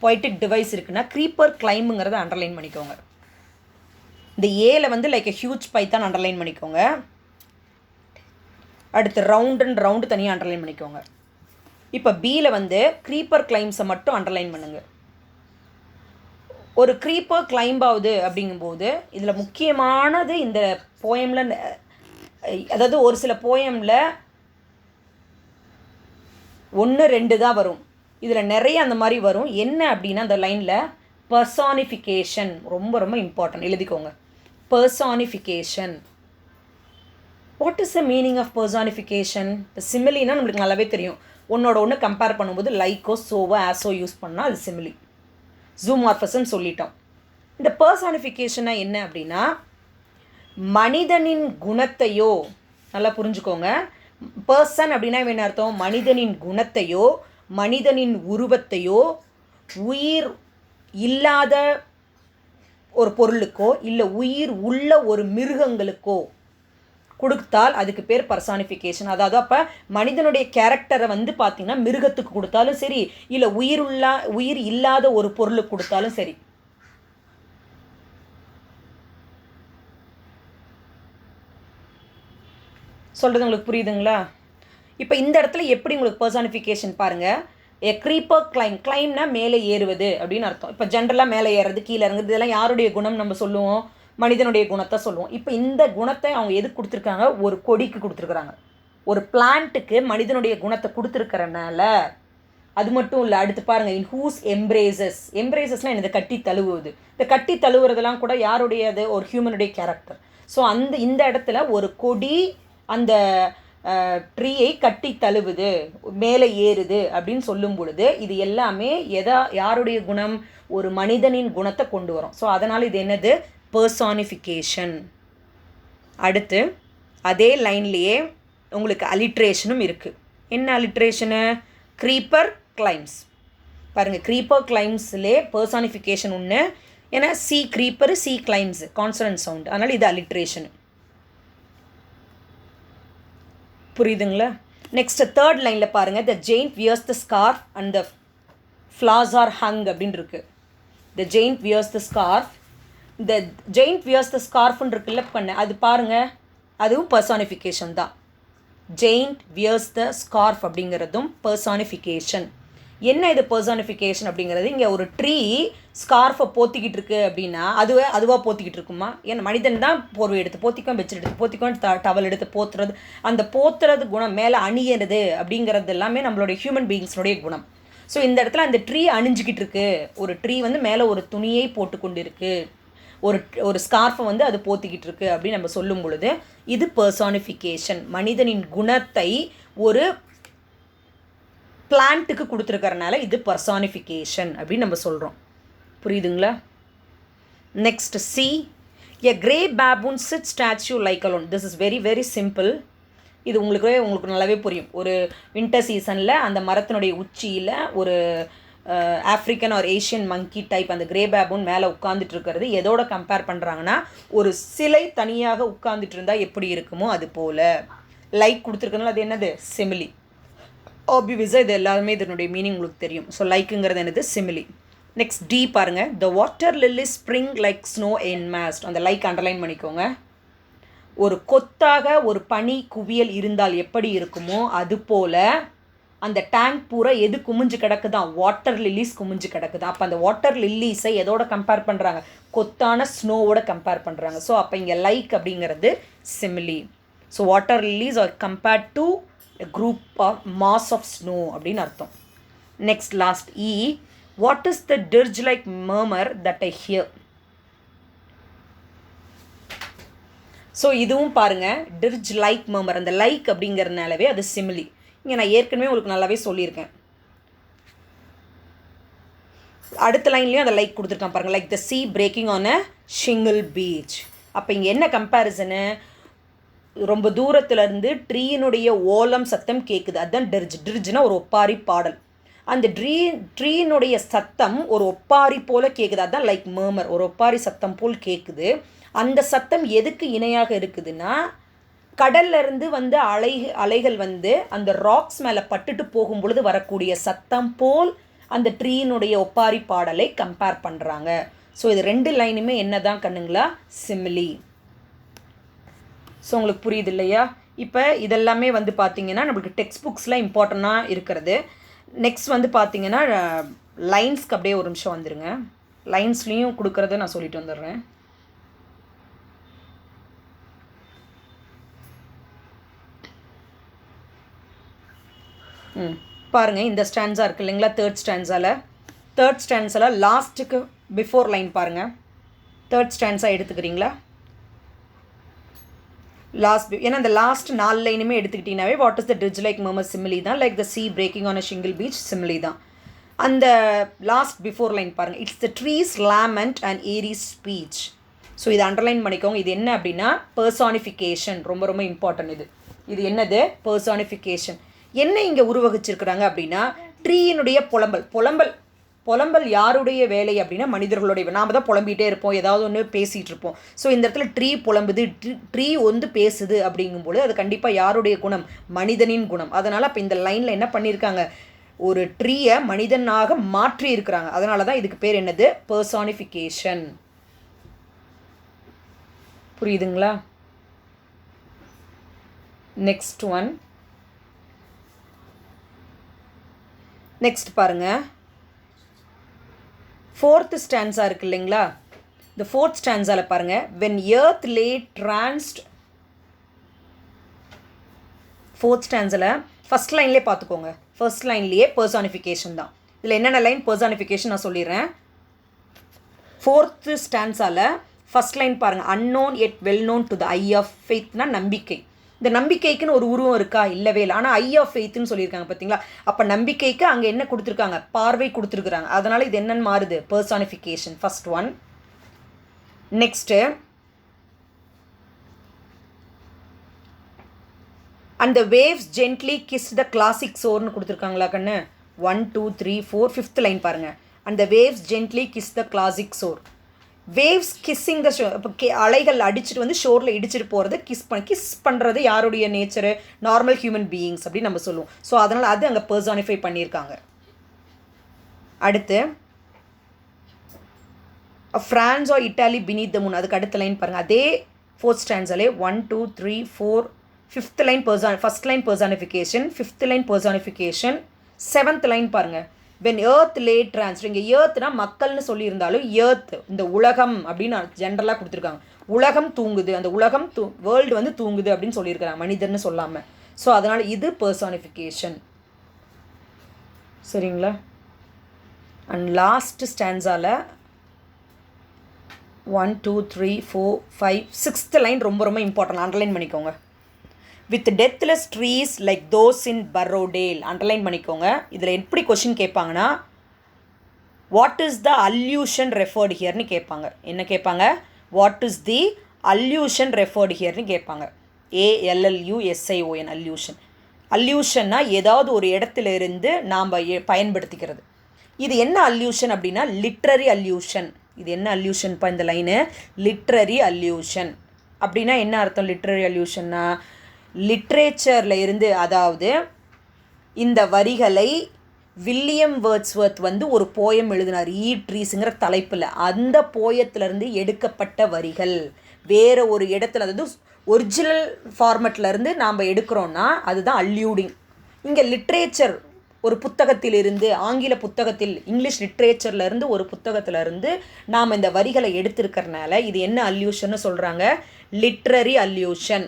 பொய்டிக் டிவைஸ் இருக்குன்னா க்ரீப்பர் கிளைம்புங்கிறத அண்டர்லைன் பண்ணிக்கோங்க. இந்த ஏல வந்து like a huge python underline பண்ணிக்கோங்க. அடுத்து ரவுண்ட் அண்ட் ரவுண்டு தனியாக அண்டர்லைன் பண்ணிக்கோங்க. இப்போ பியில் வந்து க்ரீப்பர் கிளைம்ஸை மட்டும் அண்டர்லைன் பண்ணுங்கள். ஒரு க்ரீப்பர் கிளைம்ப் ஆகுது அப்படிங்கும்போது இதில் முக்கியமானது இந்த போயமில், அதாவது ஒரு சில போயமில் 1, 2 தான் வரும். இதில் நிறைய அந்த மாதிரி வரும். என்ன அப்படின்னா அந்த லைனில் பர்சானிஃபிகேஷன் ரொம்ப ரொம்ப இம்பார்ட்டன்ட், எழுதிக்கோங்க. Personification. What is the meaning of personification? இப்போ சிமிலினா நம்மளுக்கு நல்லாவே தெரியும். ஒன்னோட ஒன்று கம்பேர் பண்ணும்போது லைக்கோ சோவோ ஆஸோ யூஸ் பண்ணால் அது சிமிலி. ஜூமார்ஃபஸ்ன்னு சொல்லிட்டோம். இந்த பர்சானிஃபிகேஷனா என்ன அப்படின்னா மனிதனின் குணத்தையோ, நல்லா புரிஞ்சுக்கோங்க, பர்சன் அப்படின்னா என்ன அர்த்தம்? மனிதனின் குணத்தையோ மனிதனின் உருவத்தையோ உயிர் இல்லாத ஒரு பொருளுக்கோ இல்லை உயிர் உள்ள ஒரு மிருகங்களுக்கோ கொடுத்தால் அதுக்கு பேர் பர்சானிஃபிகேஷன். அதாவது அப்போ மனிதனுடைய கேரக்டரை வந்து பார்த்திங்கன்னா மிருகத்துக்கு கொடுத்தாலும் சரி, இல்லை உயிர் இல்லாத ஒரு பொருளுக்கு கொடுத்தாலும் சரி. சொல்கிறது உங்களுக்கு புரியுதுங்களா? இப்போ இந்த இடத்துல எப்படி உங்களுக்கு பர்சானிஃபிகேஷன் பாருங்கள். எ க்ரீப்பர் கிளைம்னா மேலே ஏறுவது அப்படின்னு அர்த்தம். இப்போ ஜென்ரலாக மேலே ஏறுறது, கீழே இறங்குறது, இதெல்லாம் யாருடைய குணம் நம்ம சொல்லுவோம்? மனிதனுடைய குணத்தை சொல்லுவோம். இப்போ இந்த குணத்தை அவங்க எதுக்கு கொடுத்துருக்காங்க? ஒரு கொடிக்கு கொடுத்துருக்குறாங்க. ஒரு பிளான்ட்டுக்கு மனிதனுடைய குணத்தை கொடுத்துருக்கிறனால அது மட்டும் இல்லை. அடுத்து பாருங்கள், இன் ஹூஸ் எம்ப்ரேசஸ்னால் இந்த கட்டி தழுவுவது. இந்த கட்டி தழுவுறதெல்லாம் கூட யாருடையது? ஒரு ஹியூமனுடைய கேரக்டர். ஸோ இந்த இடத்துல ஒரு கொடி அந்த ட்ரீயை கட்டி தழுவுது, மேலே ஏறுது அப்படின்னு சொல்லும் பொழுது இது எல்லாமே யாருடைய குணம்? ஒரு மனிதனின் குணத்தை கொண்டு வரும். ஸோ அதனால் இது என்னது? பர்சானிஃபிகேஷன். அடுத்து அதே லைன்லேயே உங்களுக்கு அலிட்ரேஷனும் இருக்குது. என்ன அலிட்ரேஷனு? Creeper climbs. பாருங்கள், க்ரீப்பர் கிளைம்ஸ்லே பர்சானிஃபிகேஷன் ஒன்று. ஏன்னா C creeper, C climbs consonant sound, அதனால் இது அலிட்ரேஷன். புரியுதுங்களா? நெக்ஸ்ட் தேர்ட் லைனில் பாருங்கள். The giant wears the scarf and the flowers are hung அப்படின்னு இருக்குது. The giant wears the scarf. இந்த ஜெயிண்ட் வியர்ஸ் த ஸ்கார்ஃப்னு இருக்குல்ல பண்ண, அது பாருங்கள், அதுவும் பர்சானிஃபிகேஷன் தான். ஜெயிண்ட் வியர்ஸ் த ஸ்கார்ஃப் அப்படிங்கிறதும் பர்சானிஃபிகேஷன். என்ன இது பர்சானிஃபிகேஷன் அப்படிங்கிறது? இங்கே ஒரு ட்ரீ ஸ்கார்ஃபை போத்திக்கிட்டு இருக்கு அப்படின்னா அதுவாக போத்திக்கிட்டு இருக்குமா? ஏன்னா மனிதன் தான் போர்வை எடுத்து போத்திக்கும், பெட்ஷீட் எடுத்து போத்திக்கும், டவல் எடுத்து போத்துறது. அந்த போத்துறது குணம், மேலே அணியிறது அப்படிங்கிறது எல்லாமே நம்மளுடைய ஹியூமன் பீயிங்ஸ்னுடைய குணம். ஸோ இந்த இடத்துல அந்த ட்ரீ அணிஞ்சிக்கிட்டு இருக்கு. ஒரு ட்ரீ வந்து மேலே ஒரு துணியை போட்டு கொண்டு இருக்கு. ஒரு ஒரு ஸ்கார்ஃபை வந்து அது போத்திக்கிட்டு இருக்கு அப்படின்னு நம்ம சொல்லும் பொழுது இது பர்சானிஃபிகேஷன். மனிதனின் குணத்தை ஒரு பிளான்ட்டுக்கு கொடுத்துருக்கறனால இது பர்சானிஃபிகேஷன் அப்படின்னு நம்ம சொல்கிறோம். புரியுதுங்களா? Next C, a grey baboon sit statue like alone. This is very very simple. இது உங்களுக்கு நல்லாவே புரியும். ஒரு வின்டர் சீசனில் அந்த மரத்தினுடைய உச்சியில் ஒரு ஆஃப்ரிக்கன் ஆர் ஏஷியன் மங்கி டைப் அந்த கிரே பேபூன் மேலே உட்காந்துட்டு இருக்கிறது எதோட கம்பேர் பண்ணுறாங்கன்னா, ஒரு சிலை தனியாக உட்காந்துட்டு இருந்தால் எப்படி இருக்குமோ அது போல். லைக் கொடுத்துருக்கனால அது என்னது? சிமிலி. ஆப்வியஸாக இது எல்லாருமே இதனுடைய மீனிங் உங்களுக்கு தெரியும். ஸோ லைக்குங்கிறது என்னது? சிமிலி. நெக்ஸ்ட் டி பாருங்கள். The water lily spring like snow enmassed. அந்த லைக் அண்டர்லைன் பண்ணிக்கோங்க. ஒரு கொத்தாக ஒரு பனி குவியல் இருந்தால் எப்படி இருக்குமோ அது போல் அந்த டேங்க் பூரா எது குமிஞ்சு கிடக்குதான்? வாட்டர் லில்லிஸ் குமிஞ்சு கிடக்குது. அப்போ அந்த வாட்டர் லில்லிஸை எதோட கம்பேர் பண்ணுறாங்க? கொத்தான ஸ்னோவோட கம்பேர் பண்ணுறாங்க. ஸோ அப்போ இங்கே லைக் அப்படிங்கிறது simile. So water lilies are compared to a group of mass of snow அப்படின்னு அர்த்தம். Next last E, what is the dirge like murmur that I hear. So இதுவும் பாருங்கள், dirge like murmur. அந்த like அப்படிங்கிறதுனாலவே அது simile. இங்கே நான் ஏற்கனவே உங்களுக்கு நல்லாவே சொல்லியிருக்கேன். அடுத்த லைன்லேயும் அந்த லைக் கொடுத்துருக்கான் பாருங்கள். Like the sea breaking on a shingle beach. அப்போ இங்கே என்ன கம்பேரிசனு? ரொம்ப தூரத்துலேருந்து ட்ரீயினுடைய ஓலம் சத்தம் கேட்குது, அதுதான் டிர்ஜ். டிர்ஜ்னா ஒரு ஒப்பாரி பாடல். அந்த ட்ரீயினுடைய சத்தம் ஒரு ஒப்பாரி போல் கேட்குது, அதுதான் லைக் மர்மர். ஒரு ஒப்பாரி சத்தம் போல் கேட்குது. அந்த சத்தம் எதுக்கு இணையாக இருக்குதுன்னா, கடல்லேருந்து வந்து அலைகள் வந்து அந்த ராக்ஸ் மேலே பட்டுட்டு போகும் பொழுது வரக்கூடிய சத்தம் போல் அந்த ட்ரீயினுடைய ஒப்பாரி பாடலை கம்பேர் பண்ணுறாங்க. ஸோ இது ரெண்டு லைனுமே என்ன தான் கண்ணுங்களா? சிமிலி. ஸோ உங்களுக்கு புரியுது இல்லையா? இப்போ இதெல்லாமே வந்து பார்த்திங்கன்னா நம்மளுக்கு டெக்ஸ்ட் புக்ஸில் இம்பார்ட்டண்ட்டாக இருக்கிறது. நெக்ஸ்ட் வந்து பார்த்திங்கன்னா லைன்ஸ்க்கு அப்படியே ஒரு நிமிஷம் வந்துடுங்க. லைன்ஸ்லேயும் கொடுக்குறத நான் சொல்லிட்டு வந்துடுறேன். பாருங்கள், இந்த ஸ்டான்ஸாக இருக்குது இல்லைங்களா? தேர்ட் ஸ்டான்ஸால் லாஸ்ட்டுக்கு பிஃபோர் லைன் பாருங்கள். தேர்ட் ஸ்டான்ஸாக எடுத்துக்கிறீங்களா? ஏன்னா இந்த லாஸ்ட் 4 லைனுமே எடுத்துக்கிட்டீங்கன்னாவே what is the dirge like murmur simile தான். Like the sea breaking on a shingle beach simile தான். அந்த லாஸ்ட் பிஃபோர் லைன் பாருங்கள். It's the trees lament and eerie speech. So இதை அண்டர்லைன் பண்ணிக்கோங்க. இது என்ன அப்படின்னா பர்சானிஃபிகேஷன். ரொம்ப ரொம்ப இம்பார்ட்டன்ட். இது என்னது? பர்சானிஃபிகேஷன். என்ன இங்கே உருவகிச்சிருக்கிறாங்க அப்படின்னா, ட்ரீயினுடைய புலம்பல் யாருடைய வேலை அப்படின்னா மனிதர்களுடைய. நாம் தான் புலம்பிகிட்டே இருப்போம், ஏதாவது ஒன்று பேசிகிட்டு இருப்போம். ஸோ இந்த இடத்துல ட்ரீ புலம்புது, ட்ரீ வந்து பேசுது அப்படிங்கும்போது அது கண்டிப்பாக யாருடைய குணம்? மனிதனின் குணம். அதனால் அப்போ இந்த லைனில் என்ன பண்ணியிருக்காங்க? ஒரு ட்ரீயை மனிதனாக மாற்றி இருக்கிறாங்க. அதனால தான் இதுக்கு பேர் என்னது? பர்சானிஃபிகேஷன். புரியுதுங்களா? Next one. நெக்ஸ்ட் பாருங்கள், 4th ஸ்டான்ஸா இருக்குது இல்லைங்களா? இந்த 4th ஸ்டான்ஸாவில் பாருங்கள். when earth lay tranced. 4th ஸ்டான்ஸில் ஃபஸ்ட் லைன்லேயே பார்த்துக்கோங்க. ஃபர்ஸ்ட் லைன்லேயே பர்சானிஃபிகேஷன் தான். இதில் என்னென்ன லைன் பர்சானிஃபிகேஷன் நான் சொல்லிடுறேன். 4th ஸ்டான்ஸாவில் ஃபஸ்ட் லைன் பாருங்கள். unknown yet well known to the eye of faithனா நம்பிக்கை. இந்த நம்பிக்கைக்குன்னு ஒரு உருவம் இருக்கா? இல்லவே இல்லை. ஆனால் ஐ ஆஃப் ஃபெய்த்னு சொல்லியிருக்காங்க பார்த்தீங்களா? அப்போ நம்பிக்கைக்கு அங்கே என்ன கொடுத்துருக்காங்க? பார்வை கொடுத்துருக்குறாங்க. அதனால் இது என்னென்னு மாறுது? பர்சானிஃபிகேஷன். First one. நெக்ஸ்ட்டு அந்த waves gently kiss the classic சோர்னு கொடுத்துருக்காங்களா கண்ணு? 1 2 3 4 5th லைன் பாருங்கள். அந்த waves gently kiss the classic shore. Waves kissing the shore. இப்போ அலைகள் அடிச்சுட்டு வந்து ஷோரில் இடிச்சிட்டு போகிறது. கிஸ் பண்ணுறது யாருடைய நேச்சரு? நார்மல் ஹியூமன் பீயிங்ஸ் அப்படின்னு நம்ம சொல்லுவோம். ஸோ அதனால் அது அங்கே பர்சானிஃபை பண்ணியிருக்காங்க. அடுத்து France or Italy beneath the moon. அதுக்கு அடுத்த லைன் பாருங்கள். அதே 4th ஸ்டான்ஸாலே 1 2 3 4 5th line first line personification, 5th line personification, 7th line பாருங்கள். when earth lay tranced. இங்கே earthனா மக்கள்னு சொல்லியிருந்தாலும் earth இந்த உலகம் அப்படின்னு ஜென்ரலாக கொடுத்துருக்காங்க. உலகம் தூங்குது, அந்த உலகம் வேர்ல்டு வந்து தூங்குது அப்படின்னு சொல்லியிருக்கிறாங்க, மனிதர்னு சொல்லாமல். ஸோ அதனால் இது பர்சானிஃபிகேஷன். சரிங்களா? அண்ட் லாஸ்ட் ஸ்டான்ஸால் 1 2 3 4 5 6th லைன் ரொம்ப ரொம்ப இம்பார்ட்டன்ட், அண்டர்லைன் பண்ணிக்கோங்க. With deathless trees like those in Borrowdale, underline பண்ணிக்கோங்க. இதில் எப்படி கொஷின் கேட்பாங்கன்னா what is the allusion referred ஹியர்னு கேட்பாங்க. என்ன கேட்பாங்க? What is the allusion referred ஹியர்னு கேட்பாங்க. ALLUSION illusion. அல்யூஷன்னா ஏதாவது ஒரு இடத்துல இருந்து நாம் பயன்படுத்திக்கிறது. இது என்ன அல்யூஷன் அப்படின்னா லிட்ரரி அல்யூஷன். இது என்ன அல்யூஷன்ப்பா இந்த லைனு? Literary illusion. அப்படின்னா என்ன அர்த்தம் லிட்ரரி அல்யூஷன்னா? லிட்ரேச்சரில் இருந்து, அதாவது இந்த வரிகளை வில்லியம் வேர்ட்ஸ்வர்த் வந்து ஒரு போயம் எழுதினார் ட்ரீஸுங்கிற தலைப்பில். அந்த போயத்திலேருந்து எடுக்கப்பட்ட வரிகள் வேறு ஒரு இடத்துல, அதாவது ஒரிஜினல் ஃபார்மெட்லேருந்து நாம் எடுக்கிறோன்னா அதுதான் அல்யூடிங். இங்கே லிட்ரேச்சர் ஒரு புத்தகத்திலிருந்து, ஆங்கில புத்தகத்தில், இங்கிலீஷ் லிட்ரேச்சர்லேருந்து ஒரு புத்தகத்திலேருந்து நாம் இந்த வரிகளை எடுத்திருக்கிறனால இது என்ன அல்யூஷன்னு சொல்கிறாங்க? Literary illusion.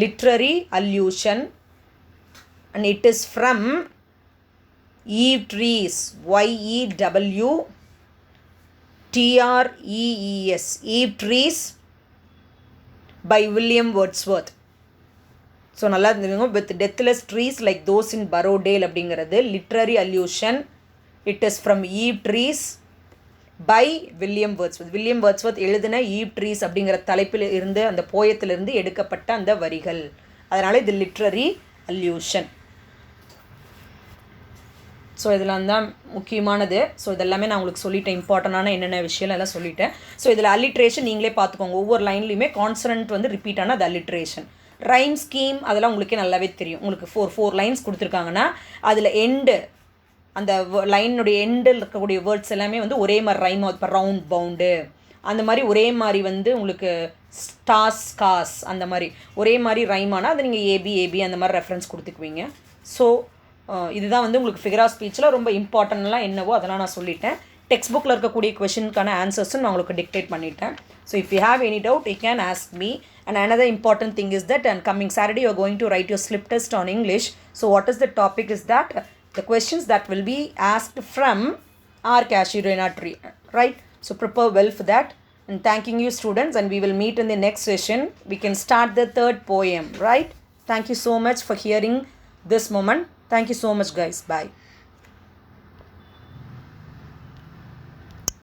Literary illusion. And it is from Eve Trees, YEWTREES, Eve Trees by William Wordsworth. So நல்லா இருந்துருங்க. With deathless trees like those in Borrowdale அப்படிங்கிறது literary allusion. It is from yew trees by William Wordsworth. William Wordsworth எழுதின yew trees அப்படிங்கிற தலைப்பில் இருந்து, அந்த போயத்திலிருந்து எடுக்கப்பட்ட அந்த வரிகள். அதனால் இது லிட்ரரி அல்யூஷன். ஸோ இதெல்லாம் தான் முக்கியமானது. ஸோ இதெல்லாமே நான் உங்களுக்கு சொல்லிட்டேன், இம்பார்ட்டண்டான என்னென்ன விஷயம் எல்லாம் சொல்லிட்டேன். ஸோ இதில் அல்லிட்ரேஷன் நீங்களே பார்த்துக்கோங்க. ஒவ்வொரு லைன்லையுமே கான்சனன்ட் வந்து ரிப்பீட் ஆனால் அது அல்லிட்ரேஷன். ரைம் ஸ்கீம் அதெல்லாம் உங்களுக்கே நல்லாவே தெரியும். உங்களுக்கு ஃபோர் லைன்ஸ் கொடுத்துருக்காங்கன்னா அதில் எண்டு, அந்த லைனுடைய எண்டில் இருக்கக்கூடிய வேர்ட்ஸ் எல்லாமே வந்து ஒரே மாதிரி ரைம் ஆகுது. இப்போ ரவுண்ட் பவுண்டு அந்த மாதிரி ஒரே மாதிரி வந்து உங்களுக்கு ஸ்டாஸ் காஸ் அந்த மாதிரி ஒரே மாதிரி ரைம் ஆனால் அது நீங்கள் ஏபி அந்த மாதிரி ரெஃபரன்ஸ் கொடுத்துக்குவீங்க. ஸோ இதுதான் வந்து உங்களுக்கு ஃபிகர் ஆஃப் ஸ்பீச்சில் ரொம்ப இம்பார்ட்டன்ட்லாம் என்னவோ அதெல்லாம் நான் சொல்லிட்டேன். டெக்ஸ்ட் புக்கில் இருக்கக்கூடிய கொஷனுக்கான ஆன்சர்ஸும் நான் உங்களுக்கு டிக்டேட் பண்ணிட்டேன். So if you have any doubt you can ask me. And another important thing is that on coming Saturday you are going to write your slip test on English. So what is the topic is that the questions that will be asked from our Casuarina tree, right? So prepare well for that. And thanking you students, and we will meet in the next session. We can start the third poem, right? Thank you so much for hearing this moment. Thank you so much guys. Bye.